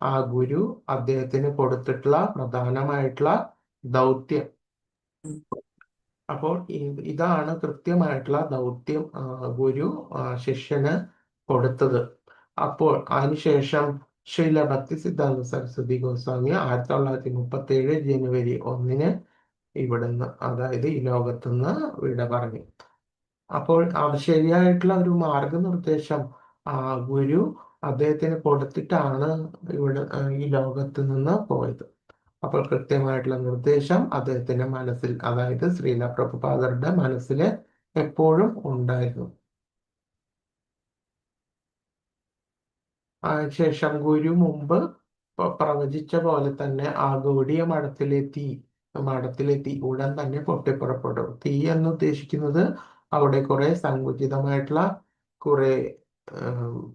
ആ ഗുരു അദ്ദേഹത്തിന് കൊടുത്തിട്ടുള്ള പ്രധാനമായിട്ടുള്ള ദൗത്യം. അപ്പോൾ ഇതാണ് കൃത്യമായിട്ടുള്ള ദൗത്യം ഗുരു ശിഷ്യന് കൊടുത്തത്. അപ്പോൾ അതിനുശേഷം ശ്രീല ഭക്തിസിദ്ധാന്ത സരസ്വതി ഗോസ്വാമി 1937 ജനുവരി 1 ഇവിടുന്ന്, അതായത് ഈ ലോകത്തുനിന്ന് വിട പറഞ്ഞു. അപ്പോൾ ശരിയായിട്ടുള്ള ഒരു മാർഗനിർദ്ദേശം ഗുരു അദ്ദേഹത്തിന് കൊടുത്തിട്ടാണ് ഈ ലോകത്ത് നിന്ന് പോയത്. അപ്പോൾ കൃത്യമായിട്ടുള്ള നിർദ്ദേശം അദ്ദേഹത്തിന്റെ മനസ്സിൽ, അതായത് ശ്രീല പ്രഭുപാദരുടെ മനസ്സിൽ എപ്പോഴും ഉണ്ടായിരുന്നു. അതിനുശേഷം ഗുരു മുമ്പ് പ്രവചിച്ച പോലെ തന്നെ ആ ഗൗഡീയ മഠത്തിലെത്തി ഉടൻ തന്നെ പൊട്ടിപ്പുറപ്പെടും. തീ എന്ന് ഉദ്ദേശിക്കുന്നത് അവിടെ കുറെ സങ്കുചിതമായിട്ടുള്ള കുറെ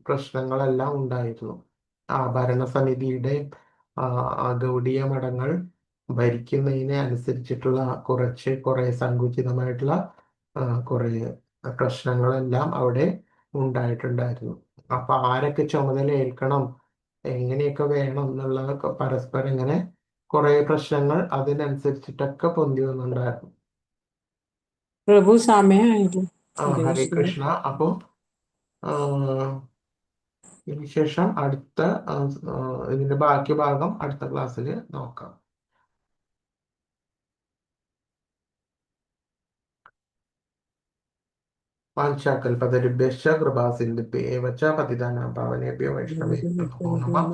പ്രശ്നങ്ങളെല്ലാം ഉണ്ടായിരുന്നു. ആ ഭരണസമിതിയുടെ ഗൗഡീയ മഠങ്ങൾ ഭരിക്കുന്നതിനെ അനുസരിച്ചിട്ടുള്ള കുറെ സങ്കുചിതമായിട്ടുള്ള കുറെ പ്രശ്നങ്ങളെല്ലാം അവിടെ ഉണ്ടായിട്ടുണ്ടായിരുന്നു. അപ്പൊ ആരൊക്കെ ചുമതല ഏൽക്കണം, എങ്ങനെയൊക്കെ വേണം എന്നുള്ള പരസ്പരം ഇങ്ങനെ കുറെ പ്രശ്നങ്ങൾ അതിനനുസരിച്ചിട്ടൊക്കെ പൊന്തി വന്നിട്ടുണ്ടായിരുന്നു. പ്രഭു സമയമായില്ലേ? ഹരേ കൃഷ്ണ. അപ്പൊ ഇതിനുശേഷം അടുത്ത ഇതിന്റെ ബാക്കി ഭാഗം അടുത്ത ക്ലാസ്സിൽ നോക്കാം. വാഞ്ചാകൽപതരുഭ്യശ്ച കൃപാസിന്ദുഭ്യൈവ ച പതിതാനാം പാവനേഭ്യോ വൈഷ്ണവേഭ്യോ നമോ നമഃ.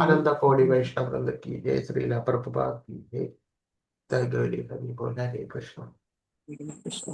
അനന്തകോടി വൈഷ്ണവൃന്ദ കി ജയ്. ശ്രീല പ്രഭുപാദ് കി ജയ്. ജയ് ഗൗരി ഹരി ബോൾ. ഹരേ കൃഷ്ണ. കൃഷ്ണ.